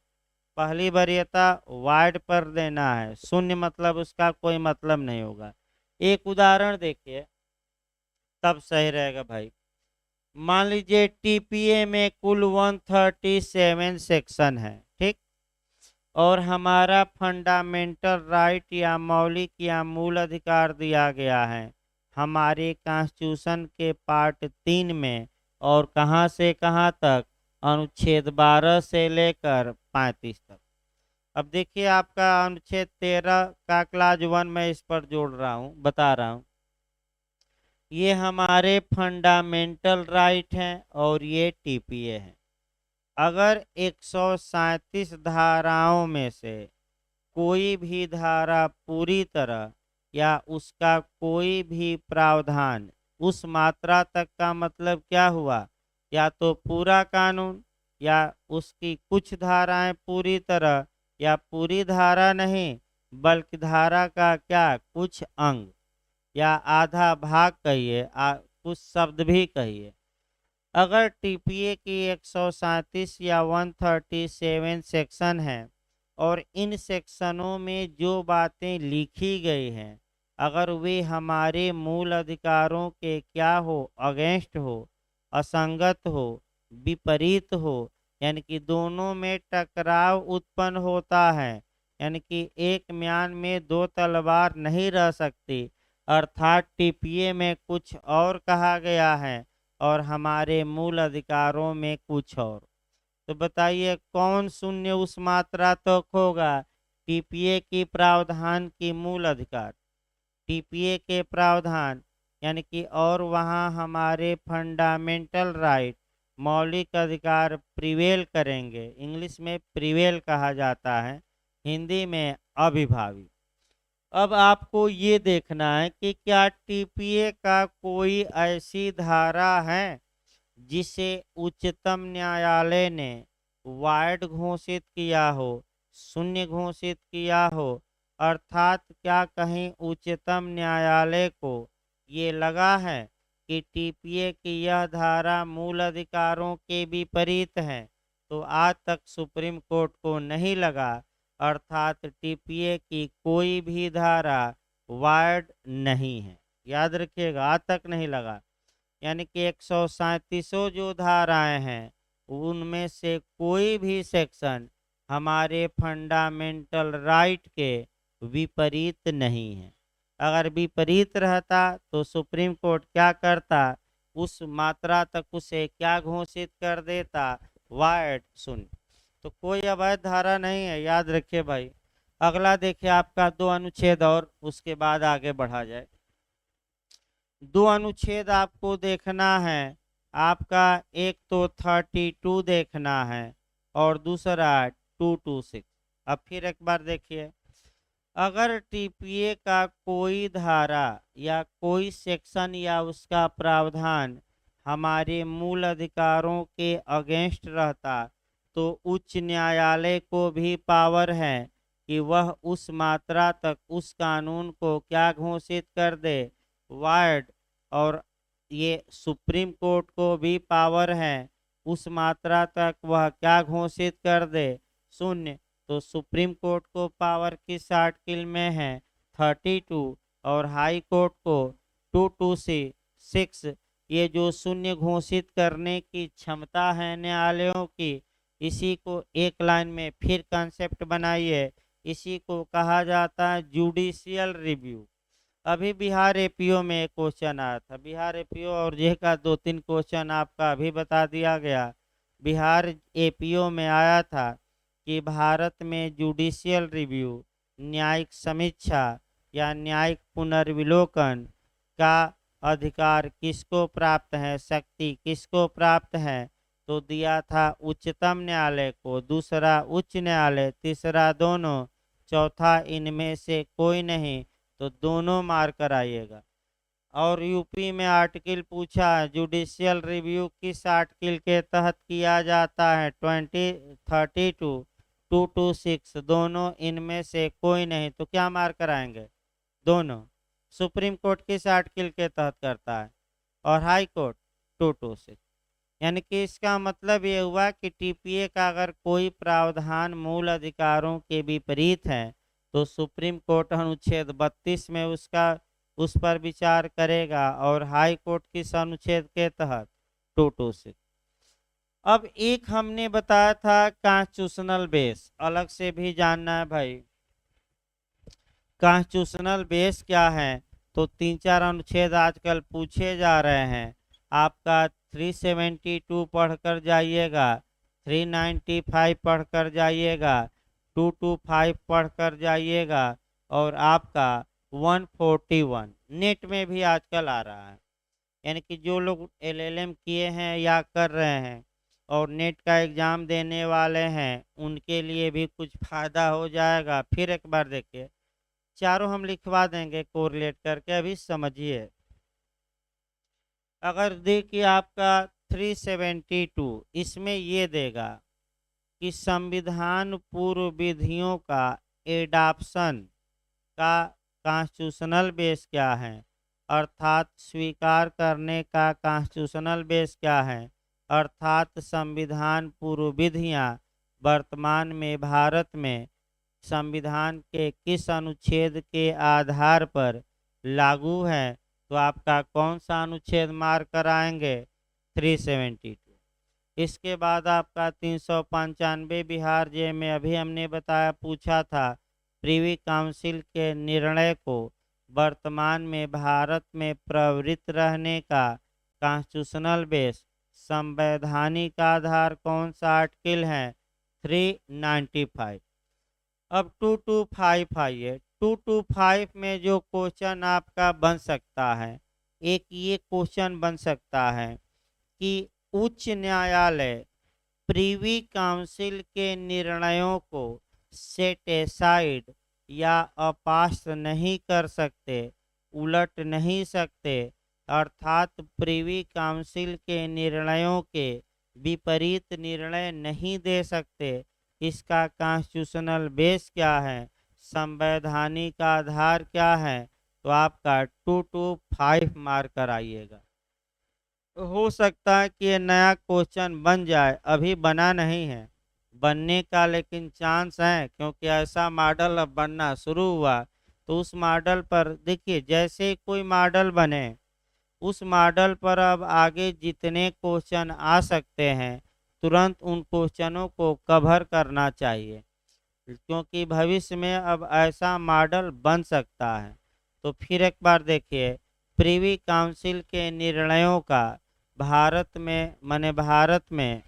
पहली वरीयता वाइड पर देना है, शून्य मतलब उसका कोई मतलब नहीं होगा। एक उदाहरण देखिए तब सही रहेगा भाई। मान लीजिए टीपीए में कुल 137 सेक्शन है, ठीक, और हमारा फंडामेंटल राइट या मौलिक या मूल अधिकार दिया गया है हमारे कॉन्स्टिट्यूशन के पार्ट 3 में, और कहाँ से कहाँ तक, अनुच्छेद 12 से लेकर 35 तक। अब देखिए आपका अनुच्छेद 13 का क्लाज 1 में इस पर जोड़ रहा हूँ, बता रहा हूँ, ये हमारे फंडामेंटल राइट हैं और ये टीपीए है। अगर 137 धाराओं में से कोई भी धारा पूरी तरह या उसका कोई भी प्रावधान उस मात्रा तक का मतलब क्या हुआ, या तो पूरा कानून या उसकी कुछ धाराएं पूरी तरह या पूरी धारा नहीं बल्कि धारा का क्या, कुछ अंग या आधा भाग कहिए, कुछ शब्द भी कहिए। अगर टीपीए की 137 या 137 सेक्शन है और इन सेक्शनों में जो बातें लिखी गई हैं अगर वे हमारे मूल अधिकारों के क्या हो, अगेंस्ट हो, असंगत हो, विपरीत हो, यानी कि दोनों में टकराव उत्पन्न होता है, यानी कि एक म्यान में दो तलवार नहीं रह सकती, अर्थात टीपीए में कुछ और कहा गया है और हमारे मूल अधिकारों में कुछ और। तो बताइए कौन शून्य उस मात्रा तक होगा? टीपीए की प्रावधान की मूल अधिकार, टीपीए के प्रावधान यानी कि, और वहाँ हमारे फंडामेंटल राइट, मौलिक अधिकार प्रिवेल करेंगे। इंग्लिश में प्रिवेल कहा जाता है, हिंदी में अभिभावी। अब आपको ये देखना है कि क्या टीपीए का कोई ऐसी धारा है जिसे उच्चतम न्यायालय ने वाइड घोषित किया हो, शून्य घोषित किया हो। अर्थात क्या कहीं उच्चतम न्यायालय को ये लगा है कि टीपीए की यह धारा मूल अधिकारों के विपरीत है? तो आज तक सुप्रीम कोर्ट को नहीं लगा। अर्थात टीपीए की कोई भी धारा वाइड नहीं है, याद रखिएगा, आज तक नहीं लगा। यानी कि 137 जो धाराएं हैं उनमें से कोई भी सेक्शन हमारे फंडामेंटल राइट के विपरीत नहीं है। अगर विपरीत रहता तो सुप्रीम कोर्ट क्या करता? उस मात्रा तक उसे क्या घोषित कर देता? वाइड, शून्य। तो कोई अवैध धारा नहीं है, याद रखिए भाई। अगला देखिए आपका 2 अनुच्छेद और उसके बाद आगे बढ़ा जाए। 2 अनुच्छेद आपको देखना है आपका, एक तो 32 देखना है और दूसरा 226। अब फिर एक बार देखिए, अगर टीपीए का कोई धारा या कोई सेक्शन या उसका प्रावधान हमारे मूल अधिकारों के अगेंस्ट रहता तो उच्च न्यायालय को भी पावर है कि वह उस मात्रा तक उस कानून को क्या घोषित कर दे? वाइड। और ये सुप्रीम कोर्ट को भी पावर है उस मात्रा तक वह क्या घोषित कर दे? शून्य। तो सुप्रीम कोर्ट को पावर किस आर्टिकल में है? 32। और हाई कोर्ट को 226। ये जो शून्य घोषित करने की क्षमता है न्यायालयों की, इसी को एक लाइन में फिर कंसेप्ट बनाइए, इसी को कहा जाता है जुडिशियल रिव्यू। अभी बिहार एपीओ में एक क्वेश्चन आया था, बिहार एपीओ और जे का 2-3 क्वेश्चन आपका अभी बता दिया गया। बिहार एपीओ में आया था कि भारत में जुडिशियल रिव्यू, न्यायिक समीक्षा या न्यायिक पुनर्विलोकन का अधिकार किसको प्राप्त है, शक्ति किसको प्राप्त है? तो दिया था उच्चतम न्यायालय को, दूसरा उच्च न्यायालय, तीसरा दोनों, चौथा इनमें से कोई नहीं। तो दोनों मार कर आइएगा। और यूपी में आर्टिकल पूछा है, जुडिशियल रिव्यू किस आर्टिकल के तहत किया जाता है? 32, 226, दोनों इनमें से कोई नहीं। तो क्या मार कर आएंगे? दोनों। सुप्रीम कोर्ट किस आर्टिकल के तहत करता है? और हाई कोर्ट 226। यानी कि इसका मतलब ये हुआ कि टीपीए का अगर कोई प्रावधान मूल अधिकारों के विपरीत है तो सुप्रीम कोर्ट अनुच्छेद 32 में उस पर विचार करेगा और हाई कोर्ट किस अनुच्छेद के तहत? 226। अब एक हमने बताया था कॉन्स्टिट्यूशनल बेस, अलग से भी जानना है भाई। कॉन्स्टिट्यूशनल बेस क्या है? तो 3-4 अनुच्छेद आजकल पूछे जा रहे हैं। आपका 372 पढ़कर जाइएगा, 395 पढ़कर जाइएगा, 225 पढ़कर जाइएगा और आपका 141 नेट में भी आजकल आ रहा है। यानी कि जो लोग एलएलएम किए हैं या कर रहे हैं और नेट का एग्ज़ाम देने वाले हैं उनके लिए भी कुछ फ़ायदा हो जाएगा। फिर एक बार देखिए, चारों हम लिखवा देंगे कोरिलेट करके, अभी समझिए। अगर देखिए आपका 372, इसमें ये देगा कि संविधान पूर्व विधियों का एडाप्शन का कॉन्स्टिट्यूशनल बेस क्या है? अर्थात स्वीकार करने का कॉन्स्टिट्यूशनल बेस क्या है? अर्थात संविधान पूर्व विधियाँ वर्तमान में भारत में संविधान के किस अनुच्छेद के आधार पर लागू है? तो आपका कौन सा अनुच्छेद मार कर आएंगे? 372। इसके बाद आपका 395 बिहार जे में अभी हमने बताया पूछा था, प्रीवी काउंसिल के निर्णय को वर्तमान में भारत में प्रवृत्त रहने का कॉन्स्टिट्यूशनल बेस, संवैधानिक आधार कौन सा आर्टिकल है? 395। अब 225 आइए। 225 में जो क्वेश्चन आपका बन सकता है, एक ये क्वेश्चन बन सकता है कि उच्च न्यायालय प्रीवी काउंसिल के निर्णयों को सेट एसाइड या अपास्त नहीं कर सकते, उलट नहीं सकते, अर्थात प्रीवी काउंसिल के निर्णयों के विपरीत निर्णय नहीं दे सकते। इसका कॉन्स्टिट्यूशनल बेस क्या है, संवैधानिक आधार क्या है? तो आपका 225 मार्क कराइएगा। हो सकता है कि ये नया क्वेश्चन बन जाए, अभी बना नहीं है, बनने का लेकिन चांस है, क्योंकि ऐसा मॉडल अब बनना शुरू हुआ। तो उस मॉडल पर देखिए, जैसे कोई मॉडल बने उस मॉडल पर अब आगे जितने क्वेश्चन आ सकते हैं तुरंत उन क्वेश्चनों को कवर करना चाहिए, क्योंकि भविष्य में अब ऐसा मॉडल बन सकता है। तो फिर एक बार देखिए, प्रीवी काउंसिल के निर्णयों का भारत में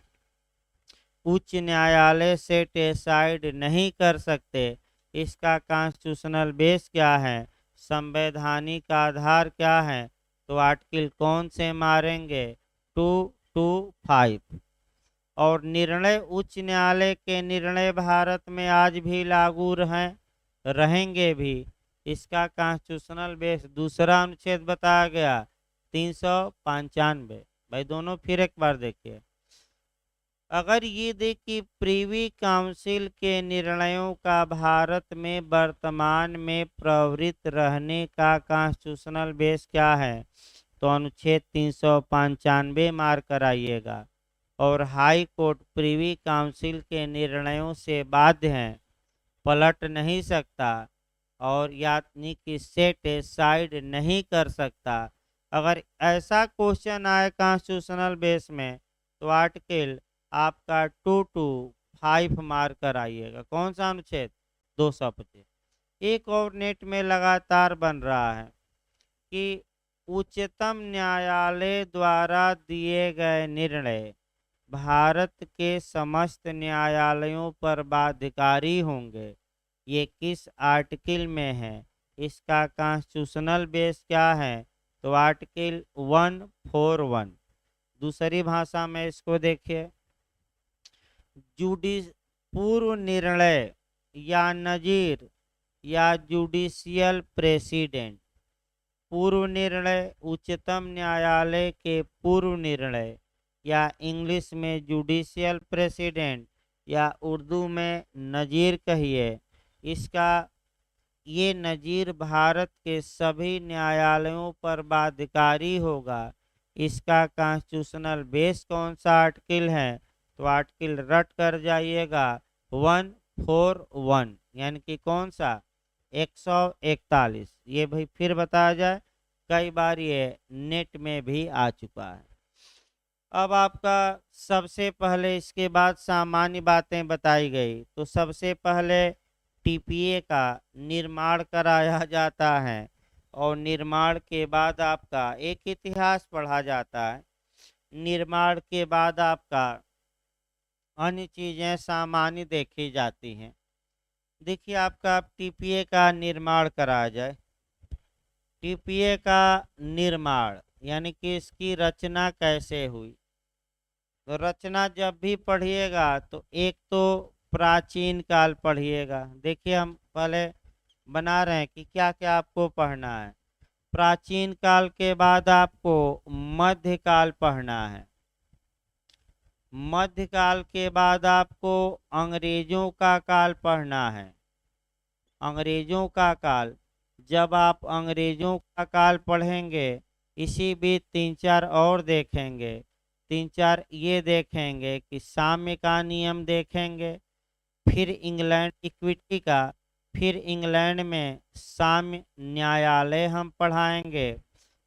उच्च न्यायालय से डिसाइड नहीं कर सकते। इसका कॉन्स्टिट्यूशनल बेस क्या है, संवैधानिक आधार क्या है? तो आर्टिकल कौन से मारेंगे? 225। और निर्णय, उच्च न्यायालय के निर्णय भारत में आज भी लागू रहेंगे भी। इसका कॉन्स्टिट्यूशनल बेस दूसरा अनुच्छेद बताया गया 395। भाई दोनों फिर एक बार देखिए, अगर ये देखिए प्रीवी काउंसिल के निर्णयों का भारत में वर्तमान में प्रवृत्त रहने का कॉन्स्टिट्यूशनल बेस क्या है, तो अनुच्छेद 395 मार्क कराइएगा। और हाई कोर्ट प्रीवी काउंसिल के निर्णयों से बाध्य हैं, पलट नहीं सकता, और यानी कि सेट साइड नहीं कर सकता। अगर ऐसा क्वेश्चन आए कॉन्स्टिट्यूशनल बेस में तो आर्टिकल आपका 225 मार्क कराइएगा। कौन सा अनुच्छेद? 225। एक और नेट में लगातार बन रहा है कि उच्चतम न्यायालय द्वारा दिए गए निर्णय भारत के समस्त न्यायालयों पर बाध्यकारी होंगे। ये किस आर्टिकल में है? इसका कॉन्स्टिट्यूशनल बेस क्या है? तो आर्टिकल 141। दूसरी भाषा में इसको देखिए, जुडिस पूर्व निर्णय या नजीर या जुडिशियल प्रेसिडेंट। पूर्व निर्णय, उच्चतम न्यायालय के पूर्व निर्णय, या इंग्लिश में जुडिशियल प्रेसिडेंट, या उर्दू में नज़ीर कहिए। इसका ये नज़ीर भारत के सभी न्यायालयों पर बाध्यकारी होगा। इसका कॉन्स्टिट्यूशनल बेस कौन सा आर्टिकल है? तो आर्टिकल रट कर जाइएगा 141, यानी कि कौन सा? 141। ये भाई फिर बताया जाए, कई बार ये नेट में भी आ चुका है। अब आपका सबसे पहले, इसके बाद सामान्य बातें बताई गई, तो सबसे पहले टीपीए का निर्माण कराया जाता है, और निर्माण के बाद आपका एक इतिहास पढ़ा जाता है। निर्माण के बाद आपका अन्य चीज़ें सामान्य देखी जाती हैं। देखिए, आपका टीपीए का निर्माण कराया जाए। टीपीए का निर्माण यानी कि इसकी रचना कैसे हुई, तो रचना जब भी पढ़िएगा तो एक तो प्राचीन काल पढ़िएगा। देखिए, हम पहले बना रहे हैं कि क्या क्या आपको पढ़ना है। प्राचीन काल के बाद आपको मध्यकाल पढ़ना है। मध्यकाल के बाद आपको अंग्रेजों का काल पढ़ना है। अंग्रेजों का काल, जब आप अंग्रेजों का काल पढ़ेंगे, इसी बीच तीन चार और देखेंगे। तीन चार ये देखेंगे कि साम्य का नियम देखेंगे, फिर इंग्लैंड इक्विटी का, फिर इंग्लैंड में साम्य न्यायालय हम पढ़ाएंगे।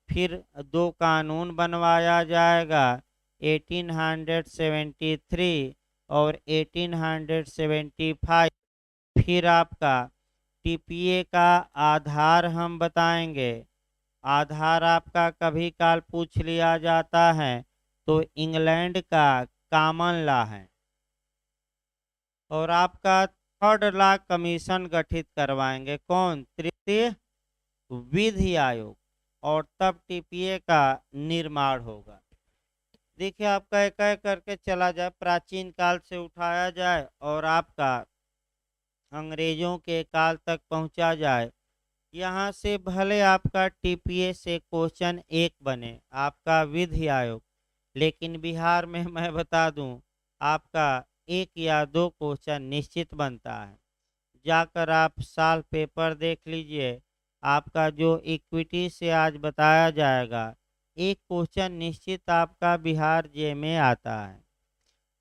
फिर दो कानून बनवाया जाएगा, 1873 और 1875। फिर आपका टीपीए का आधार हम बताएंगे। आधार आपका कभी काल पूछ लिया जाता है तो इंग्लैंड का कॉमन लॉ है। और आपका थर्ड लॉ कमीशन गठित करवाएंगे, कौन? तृतीय विधि आयोग। और तब टीपीए का निर्माण होगा। देखिए आपका एक एक करके चला जाए, प्राचीन काल से उठाया जाए और आपका अंग्रेजों के काल तक पहुंचा जाए। यहाँ से भले आपका टीपीए से क्वेश्चन एक बने, आपका विधि आयोग, लेकिन बिहार में मैं बता दूं आपका एक या दो क्वेश्चन निश्चित बनता है। जाकर आप साल पेपर देख लीजिए, आपका जो इक्विटी से आज बताया जाएगा, एक क्वेश्चन निश्चित आपका बिहार जे में आता है।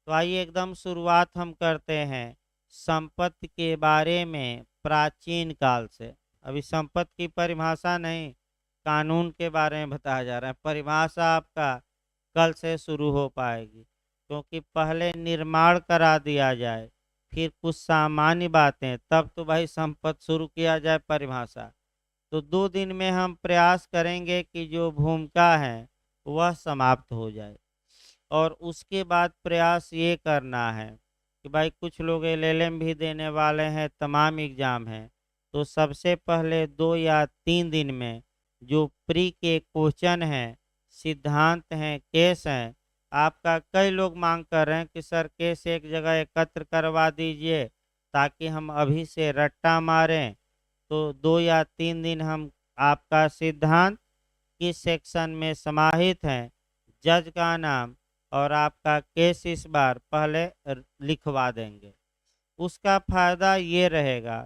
तो आइए एकदम शुरुआत हम करते हैं संपत्ति के बारे में प्राचीन काल से। अभी संपत्ति की परिभाषा नहीं, कानून के बारे में बताया जा रहा है। परिभाषा आपका कल से शुरू हो पाएगी, क्योंकि पहले निर्माण करा दिया जाए, फिर कुछ सामान्य बातें, तब तो भाई संपत्ति शुरू किया जाए परिभाषा। तो 2 दिन में हम प्रयास करेंगे कि जो भूमिका है वह समाप्त हो जाए। और उसके बाद प्रयास ये करना है कि भाई कुछ लोग एलएलएम भी देने वाले हैं, तमाम एग्जाम हैं, तो सबसे पहले 2 या 3 दिन में जो प्री के क्वेश्चन हैं, सिद्धांत हैं, केस हैं, आपका कई लोग मांग कर रहे हैं कि सर केस एक जगह एकत्र करवा दीजिए ताकि हम अभी से रट्टा मारें। तो 2 या 3 दिन हम आपका सिद्धांत किस सेक्शन में समाहित हैं, जज का नाम और आपका केस इस बार पहले लिखवा देंगे। उसका फायदा ये रहेगा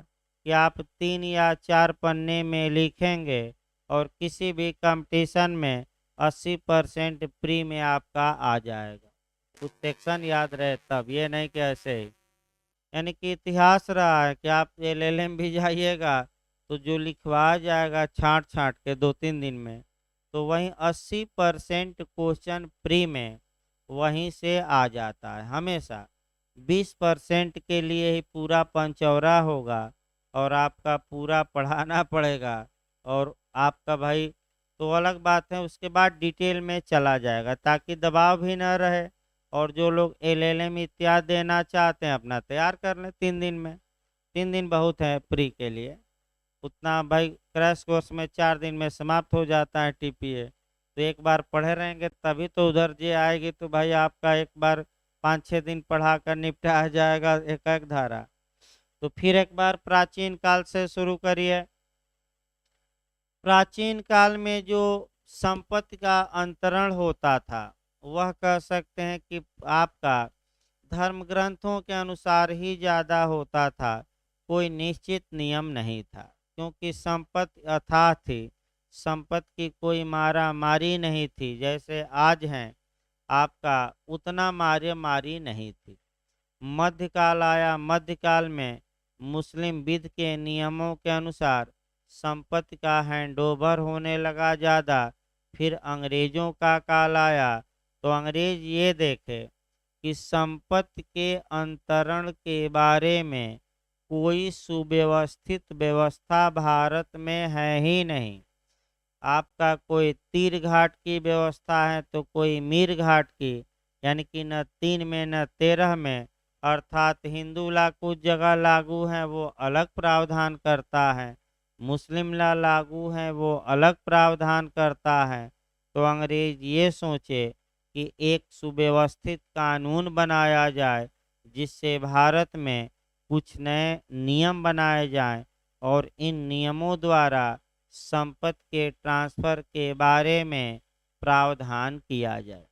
कि आप 3 या 4 पन्ने में लिखेंगे और किसी भी कंपटीशन में 80% प्री में आपका आ जाएगा। कुछ सेक्शन याद रहे तब, ये नहीं कि ऐसे ही। यानी कि इतिहास रहा है कि आप एलएलएम भी जाइएगा तो जो लिखवाया जाएगा छांट छांट के 2-3 दिन में, तो वहीं 80% क्वेश्चन प्री में वहीं से आ जाता है हमेशा। 20% के लिए ही पूरा पंचौरा होगा और आपका पूरा पढ़ाना पड़ेगा। और आपका भाई तो अलग बात है, उसके बाद डिटेल में चला जाएगा ताकि दबाव भी न रहे। और जो लोग एलएलएम इत्यादि देना चाहते हैं अपना तैयार कर लें 3 दिन में। 3 दिन बहुत है प्री के लिए, उतना भाई क्रैश कोर्स में 4 दिन में समाप्त हो जाता है टीपीए। तो एक बार पढ़े रहेंगे तभी तो उधर जे आएगी, तो भाई आपका एक बार 5-6 दिन पढ़ा कर निपटाया जाएगा एक एक धारा। तो फिर एक बार प्राचीन काल से शुरू करिए। प्राचीन काल में जो संपत्ति का अंतरण होता था वह कह सकते हैं कि आपका धर्म ग्रंथों के अनुसार ही ज़्यादा होता था, कोई निश्चित नियम नहीं था, क्योंकि संपत्ति अथाह थी। संपत्ति की कोई मारा मारी नहीं थी जैसे आज हैं, आपका उतना मारे मारी नहीं थी। मध्यकाल आया, मध्यकाल में मुस्लिम विध के नियमों के अनुसार संपत्ति का हैंडओवर होने लगा ज़्यादा। फिर अंग्रेजों का काल आया तो अंग्रेज ये देखे कि संपत्ति के अंतरण के बारे में कोई सुव्यवस्थित व्यवस्था भारत में है ही नहीं। आपका कोई तीर घाट की व्यवस्था है तो कोई मीर घाट की, यानी कि न 3 में न 13 में। अर्थात हिंदू ला कुछ जगह लागू है वो अलग प्रावधान करता है, मुस्लिम ला लागू है वो अलग प्रावधान करता है। तो अंग्रेज ये सोचे कि एक सुव्यवस्थित कानून बनाया जाए जिससे भारत में कुछ नए नियम बनाए जाएं और इन नियमों द्वारा संपत्ति के ट्रांसफर के बारे में प्रावधान किया जाए।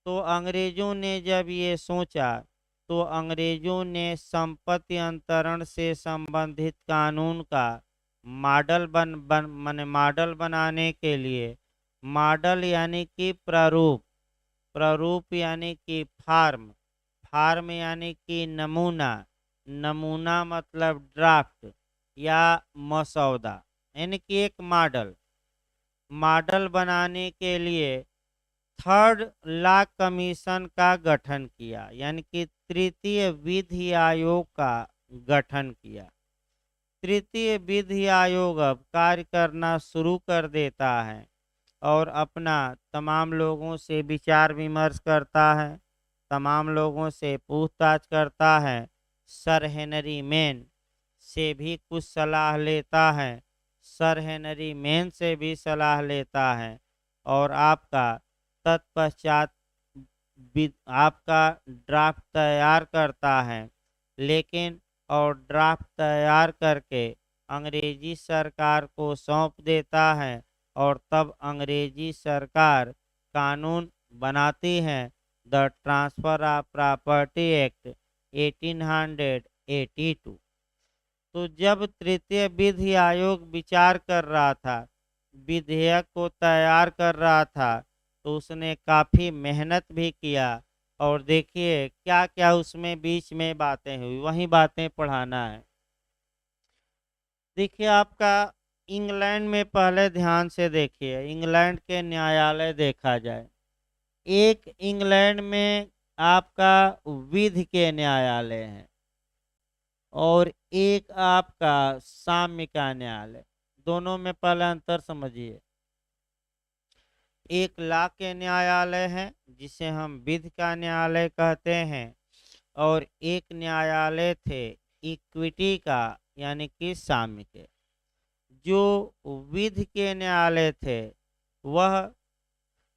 तो अंग्रेजों ने जब ये सोचा तो अंग्रेजों ने संपत्ति अंतरण से संबंधित कानून का मॉडल बनाने के लिए, मॉडल यानी कि प्रारूप, प्रारूप यानी कि फार्म, फार्म यानी कि नमूना, नमूना मतलब ड्राफ्ट या मसौदा, यानी कि एक मॉडल, मॉडल बनाने के लिए थर्ड लॉ कमीशन का गठन किया, यानी कि तृतीय विधि आयोग का गठन किया। तृतीय विधि आयोग अब कार्य करना शुरू कर देता है और अपना तमाम लोगों से विचार विमर्श करता है, तमाम लोगों से पूछताछ करता है, सर हेनरी मेन से भी कुछ सलाह लेता है, सर हेनरी मेन से भी सलाह लेता है और आपका तत्पश्चात आपका ड्राफ्ट तैयार करता है। लेकिन और ड्राफ्ट तैयार करके अंग्रेजी सरकार को सौंप देता है और तब अंग्रेजी सरकार कानून बनाती है, the transfer of property act 1882। तो जब तृतीय विधि आयोग विचार कर रहा था, विधेयक को तैयार कर रहा था, तो उसने काफ़ी मेहनत भी किया और देखिए क्या क्या उसमें बीच में बातें हुई, वही बातें पढ़ाना है। देखिए आपका इंग्लैंड में पहले ध्यान से देखिए, इंग्लैंड के न्यायालय देखा जाए। एक इंग्लैंड में आपका विधि के न्यायालय हैं और एक आपका साम्य का न्यायालय। दोनों में पहले अंतर समझिए। एक ला के न्यायालय है जिसे हम विधि का न्यायालय कहते हैं और एक न्यायालय थे इक्विटी का यानी कि साम्य के। जो विधि के न्यायालय थे वह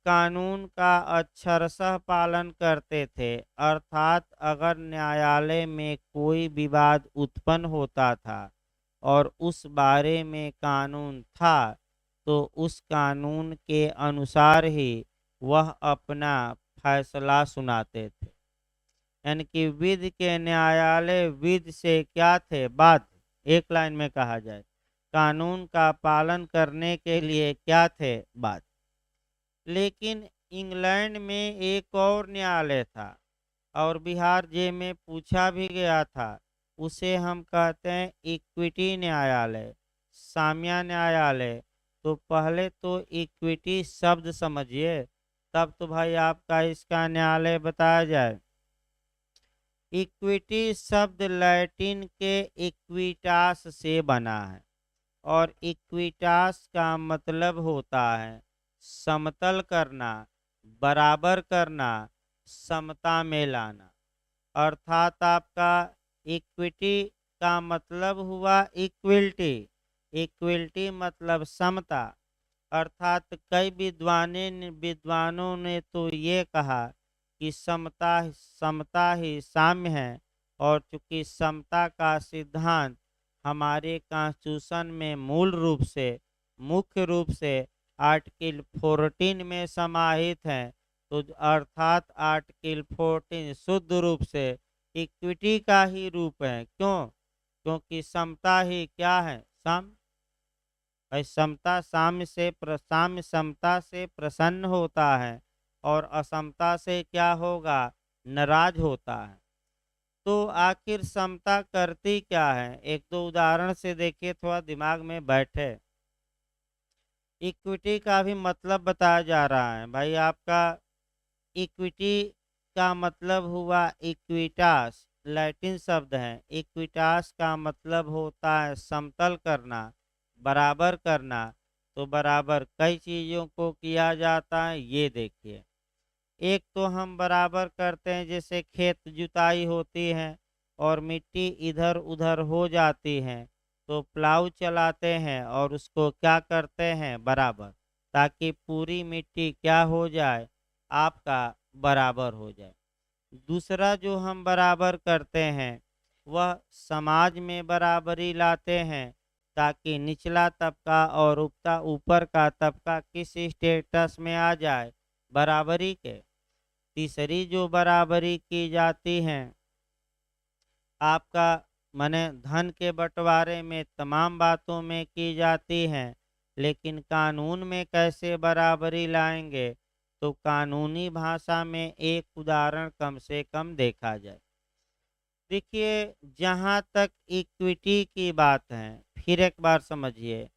कानून का अक्षरशः पालन करते थे, अर्थात अगर न्यायालय में कोई विवाद उत्पन्न होता था और उस बारे में कानून था तो उस कानून के अनुसार ही वह अपना फैसला सुनाते थे। यानी कि विधि के न्यायालय विधि से क्या थे, बाध्य। एक लाइन में कहा जाए कानून का पालन करने के लिए क्या थे, बाध्य। लेकिन इंग्लैंड में एक और न्यायालय था और बिहार जे में पूछा भी गया था, उसे हम कहते हैं इक्विटी न्यायालय, साम्य न्यायालय। तो पहले तो इक्विटी शब्द समझिए, तब तो भाई आपका इसका न्यायालय बताया जाए। इक्विटी शब्द लैटिन के इक्विटास से बना है और इक्विटास का मतलब होता है समतल करना, बराबर करना, समता में लाना। अर्थात आपका इक्विटी का मतलब हुआ इक्विलिटी, इक्विलिटी मतलब समता। अर्थात कई विद्वानों ने तो ये कहा कि समता समता ही साम्य है और चूंकि समता का सिद्धांत हमारे कॉन्स्टिट्यूशन में मूल रूप से मुख्य रूप से आर्टिकल 14 में समाहित है, तो अर्थात आर्टिकल 14 शुद्ध रूप से इक्विटी का ही रूप है। क्यों? क्योंकि समता ही क्या है, सम। भाई समता साम्य समता से प्रसन्न होता है और असमता से क्या होगा, नाराज होता है। तो आखिर समता करती क्या है, एक दो उदाहरण से देखिए, थोड़ा दिमाग में बैठे। इक्विटी का भी मतलब बताया जा रहा है भाई। आपका इक्विटी का मतलब हुआ इक्विटास, लैटिन शब्द है। इक्विटास का मतलब होता है समतल करना, बराबर करना। तो बराबर कई चीज़ों को किया जाता है, ये देखिए। एक तो हम बराबर करते हैं, जैसे खेत जुताई होती है और मिट्टी इधर उधर हो जाती है तो प्लाऊ चलाते हैं और उसको क्या करते हैं, बराबर, ताकि पूरी मिट्टी क्या हो जाए, आपका बराबर हो जाए। दूसरा जो हम बराबर करते हैं वह समाज में बराबरी लाते हैं, ताकि निचला तबका और ऊपर का तबका किस स्टेटस में आ जाए, बराबरी के। तीसरी जो बराबरी की जाती है आपका माने धन के बंटवारे में, तमाम बातों में की जाती है। लेकिन कानून में कैसे बराबरी लाएंगे, तो कानूनी भाषा में एक उदाहरण कम से कम देखा जाए। देखिए जहाँ तक इक्विटी की बात है, फिर एक बार समझिए,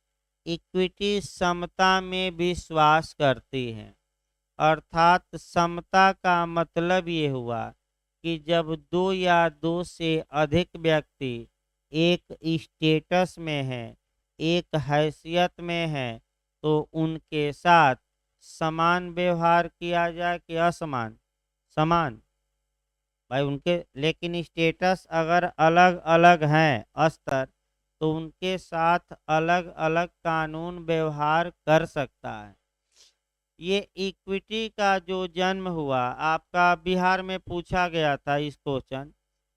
इक्विटी समता में विश्वास करती है। अर्थात समता का मतलब ये हुआ कि जब दो या दो से अधिक व्यक्ति एक स्टेटस में है, एक हैसियत में है, तो उनके साथ समान व्यवहार किया जाए कि असमान? समान। भाई उनके लेकिन स्टेटस अगर अलग अलग हैं स्तर, तो उनके साथ अलग अलग कानून व्यवहार कर सकता है। ये इक्विटी का जो जन्म हुआ, आपका बिहार में पूछा गया था इस क्वेश्चन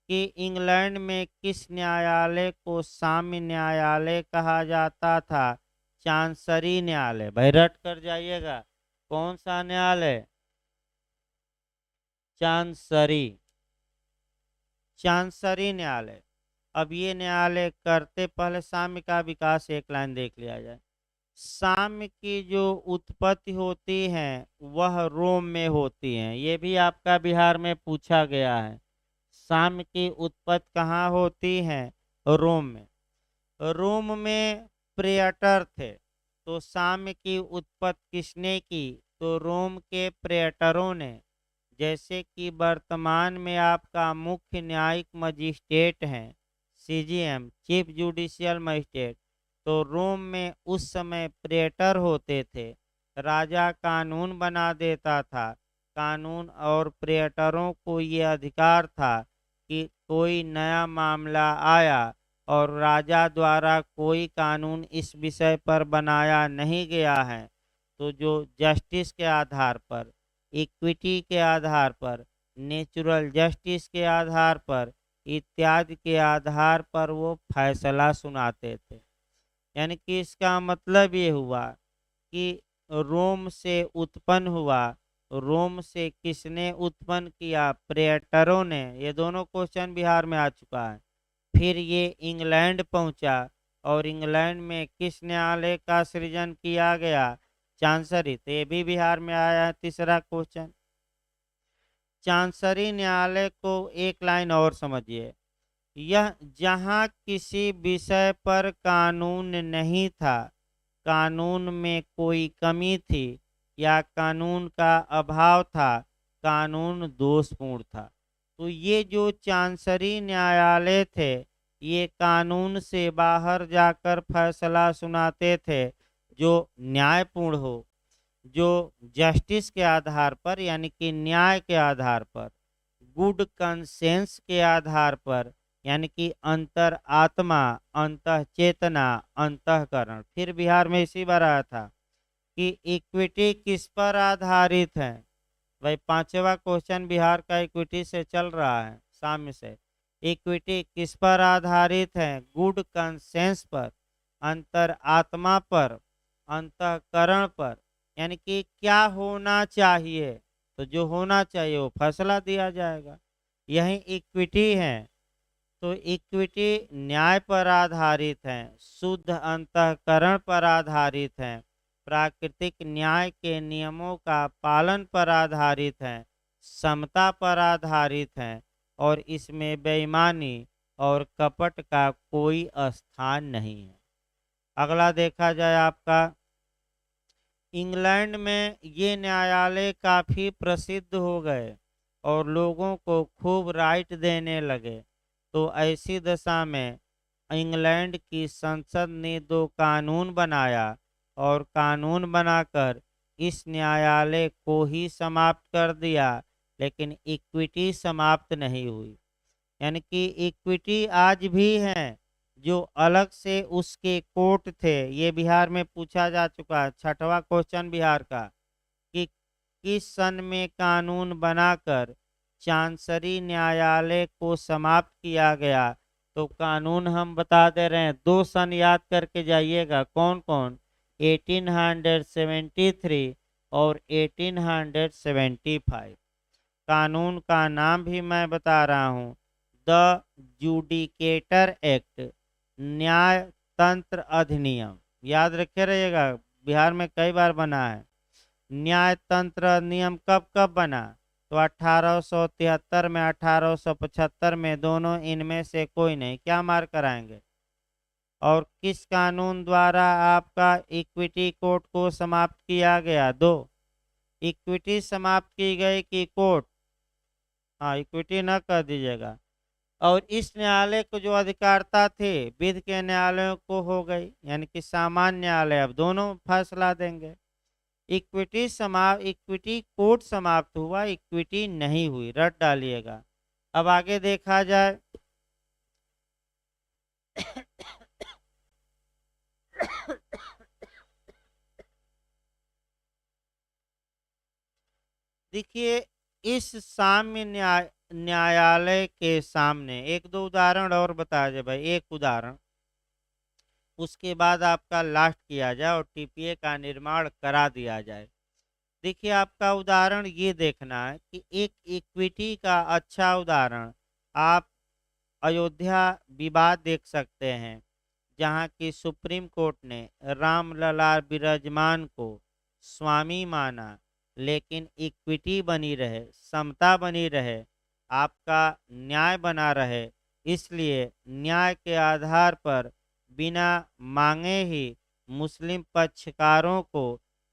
कि इंग्लैंड में किस न्यायालय को साम्य न्यायालय कहा जाता था? चांसरी न्यायालय। भाई रट कर जाइएगा, कौन सा न्यायालय? चांसरी। चांसरी न्यायालय। अब ये न्यायालय करते, पहले साम्य का विकास एक लाइन देख लिया जाए। साम्य की जो उत्पत्ति होती है वह रोम में होती है, ये भी आपका बिहार में पूछा गया है। साम्य की उत्पत्ति कहाँ होती है? रोम में। रोम में प्रेटर थे, तो साम्य की उत्पत्ति किसने की? तो रोम के प्रेटरों ने। जैसे कि वर्तमान में आपका मुख्य न्यायिक मजिस्ट्रेट हैं सीजीएम, चीफ जुडिशियल मजिस्ट्रेट, तो रोम में उस समय प्रेटर होते थे। राजा कानून बना देता था, कानून, और प्रेटरों को ये अधिकार था कि कोई नया मामला आया और राजा द्वारा कोई कानून इस विषय पर बनाया नहीं गया है, तो जो जस्टिस के आधार पर, इक्विटी के आधार पर, नेचुरल जस्टिस के आधार पर, इत्यादि के आधार पर वो फैसला सुनाते थे। यानी कि इसका मतलब ये हुआ कि रोम से उत्पन्न हुआ। रोम से किसने उत्पन्न किया? प्रेटरों ने। ये दोनों क्वेश्चन बिहार में आ चुका है। फिर ये इंग्लैंड पहुंचा, और इंग्लैंड में किस न्यायालय का सृजन किया गया? चांसरी। तो ये भी बिहार में आया है तीसरा क्वेश्चन। चांसरी न्यायालय को एक लाइन और समझिए। यह जहां किसी विषय पर कानून नहीं था, कानून में कोई कमी थी, या कानून का अभाव था, कानून दोषपूर्ण था, तो ये जो चांसरी न्यायालय थे, ये कानून से बाहर जाकर फैसला सुनाते थे जो न्यायपूर्ण हो, जो जस्टिस के आधार पर, यानी कि न्याय के आधार पर, गुड कंसेंस के आधार पर, यानी कि अंतर आत्मा, अंतः चेतना, अंतःकरण। फिर बिहार में इसी बार आया था कि इक्विटी किस पर आधारित है? भाई पांचवा क्वेश्चन बिहार का इक्विटी से चल रहा है, साम्य से। इक्विटी किस पर आधारित है? गुड कंसेंस पर, अंतर आत्मा पर, अंतःकरण पर, यानी कि क्या होना चाहिए, तो जो होना चाहिए वो फैसला दिया जाएगा। यही इक्विटी है। तो इक्विटी न्याय पर आधारित है, शुद्ध अंतःकरण पर आधारित है, प्राकृतिक न्याय के नियमों का पालन पर आधारित है, समता पर आधारित है, और इसमें बेईमानी और कपट का कोई स्थान नहीं है। अगला देखा जाए आपका, इंग्लैंड में ये न्यायालय काफ़ी प्रसिद्ध हो गए और लोगों को खूब राइट देने लगे। तो ऐसी दशा में इंग्लैंड की संसद ने दो कानून बनाया, और कानून बनाकर इस न्यायालय को ही समाप्त कर दिया, लेकिन इक्विटी समाप्त नहीं हुई। यानी कि इक्विटी आज भी है, जो अलग से उसके कोर्ट थे। ये बिहार में पूछा जा चुका है, छठवां क्वेश्चन बिहार का, कि किस सन में कानून बनाकर चांसरी न्यायालय को समाप्त किया गया? तो कानून हम बता दे रहे हैं, दो सन याद करके जाइएगा, कौन कौन? 1873 और 1875। कानून का नाम भी मैं बता रहा हूँ, द जुडिकेटर एक्ट, न्याय तंत्र अधिनियम। याद रखे रहिएगा, बिहार में कई बार बना है। न्याय तंत्र अधिनियम कब कब बना? तो 1873 में, 1875 में, दोनों इनमें से कोई नहीं। क्या मार कराएंगे? और किस कानून द्वारा आपका इक्विटी कोर्ट को समाप्त किया गया? दो। इक्विटी समाप्त की गई कि कोर्ट? हाँ, इक्विटी न कर दीजिएगा। और इस न्यायालय को जो अधिकारता थे विधि के न्यायालयों को हो गई, यानी कि सामान्य न्यायालय अब दोनों फैसला देंगे। इक्विटी कोर्ट समाप्त हुआ, इक्विटी नहीं हुई, रट डालिएगा। अब आगे देखा जाए देखिए, इस साम्य न्यायालय के सामने एक दो उदाहरण और बता जाए भाई, एक उदाहरण, उसके बाद आपका लास्ट किया जाए और टीपीए का निर्माण करा दिया जाए। देखिए, आपका उदाहरण ये देखना है कि एक इक्विटी का अच्छा उदाहरण आप अयोध्या विवाद देख सकते हैं, जहां की सुप्रीम कोर्ट ने रामलला विराजमान को स्वामी माना, लेकिन इक्विटी बनी रहे, समता बनी रहे, आपका न्याय बना रहे, इसलिए न्याय के आधार पर बिना मांगे ही मुस्लिम पक्षकारों को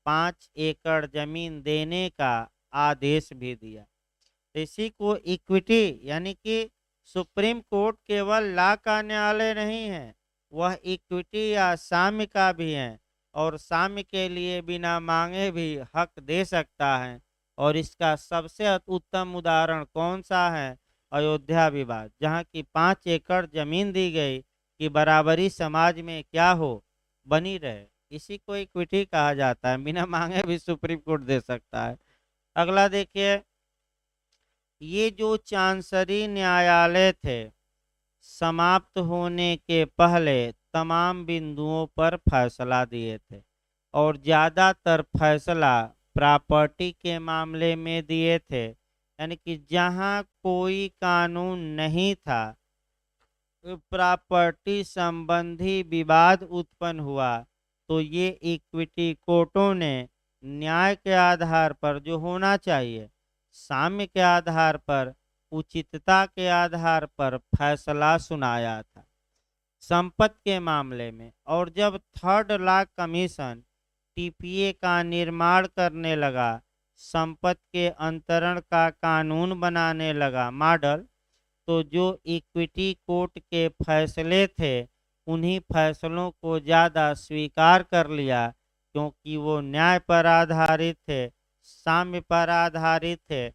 5 एकड़ जमीन देने का आदेश भी दिया। तो इसी को इक्विटी, यानी कि सुप्रीम कोर्ट केवल लॉ का न्यायालय नहीं है, वह इक्विटी या साम्य का भी है, और साम्य के लिए बिना मांगे भी हक दे सकता है। और इसका सबसे उत्तम उदाहरण कौन सा है? अयोध्या विवाद, जहाँ की 5 एकड़ जमीन दी गई कि बराबरी समाज में क्या हो, बनी रहे। इसी को इक्विटी कहा जाता है, बिना मांगे भी सुप्रीम कोर्ट दे सकता है। अगला देखिए, ये जो चांसरी न्यायालय थे, समाप्त होने के पहले तमाम बिंदुओं पर फैसला दिए थे, और ज़्यादातर फैसला प्रॉपर्टी के मामले में दिए थे, यानी कि जहां कोई कानून नहीं था, प्रॉपर्टी संबंधी विवाद उत्पन्न हुआ, तो ये इक्विटी कोर्टों ने न्याय के आधार पर जो होना चाहिए, साम्य के आधार पर, उचितता के आधार पर फैसला सुनाया था संपत्ति के मामले में। और जब थर्ड लॉ कमीशन टीपीए का निर्माण करने लगा, संपत्ति के अंतरण का कानून बनाने लगा मॉडल, तो जो इक्विटी कोर्ट के फैसले थे, उन्हीं फैसलों को ज़्यादा स्वीकार कर लिया, क्योंकि वो न्याय पर आधारित थे, साम्य पर आधारित थे।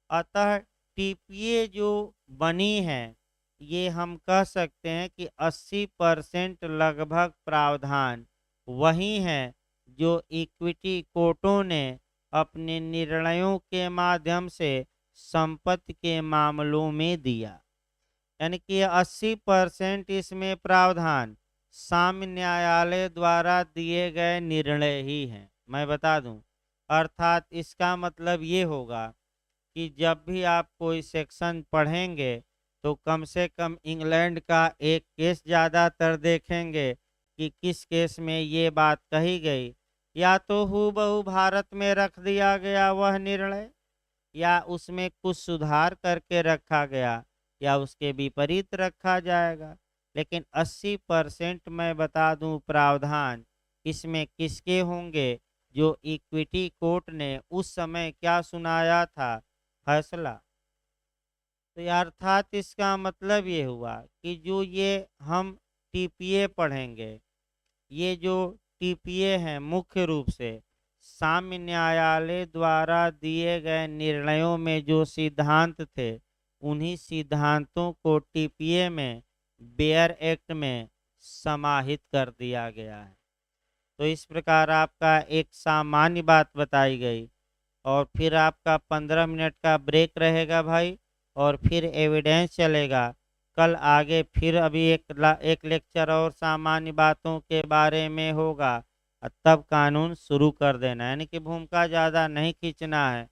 अतः टीपीए जो बनी है, ये हम कह सकते हैं कि 80% लगभग प्रावधान वही हैं जो इक्विटी कोर्टों ने अपने निर्णयों के माध्यम से संपत्ति के मामलों में दिया। यानी कि 80% इसमें प्रावधान साम्य न्यायालय द्वारा दिए गए निर्णय ही हैं, मैं बता दूं। अर्थात इसका मतलब ये होगा कि जब भी आप कोई सेक्शन पढ़ेंगे, तो कम से कम इंग्लैंड का एक केस ज़्यादातर देखेंगे कि किस केस में ये बात कही गई, या तो हूबहू भारत में रख दिया गया वह निर्णय, या उसमें कुछ सुधार करके रखा गया, या उसके विपरीत रखा जाएगा। लेकिन 80% मैं बता दूं प्रावधान इसमें किसके होंगे? जो इक्विटी कोर्ट ने उस समय क्या सुनाया था, फैसला। तो अर्थात इसका मतलब ये हुआ कि जो ये हम टीपीए पढ़ेंगे, ये जो टीपीए हैं मुख्य रूप से साम्य न्यायालय द्वारा दिए गए निर्णयों में जो सिद्धांत थे, उन्हीं सिद्धांतों को टीपीए में, बेयर एक्ट में समाहित कर दिया गया है। तो इस प्रकार आपका एक सामान्य बात बताई गई, और फिर आपका 15 मिनट का ब्रेक रहेगा भाई, और फिर एविडेंस चलेगा। कल आगे फिर अभी एक लेक्चर और सामान्य बातों के बारे में होगा, और तब कानून शुरू कर देना, यानी कि भूमिका ज़्यादा नहीं खींचना है।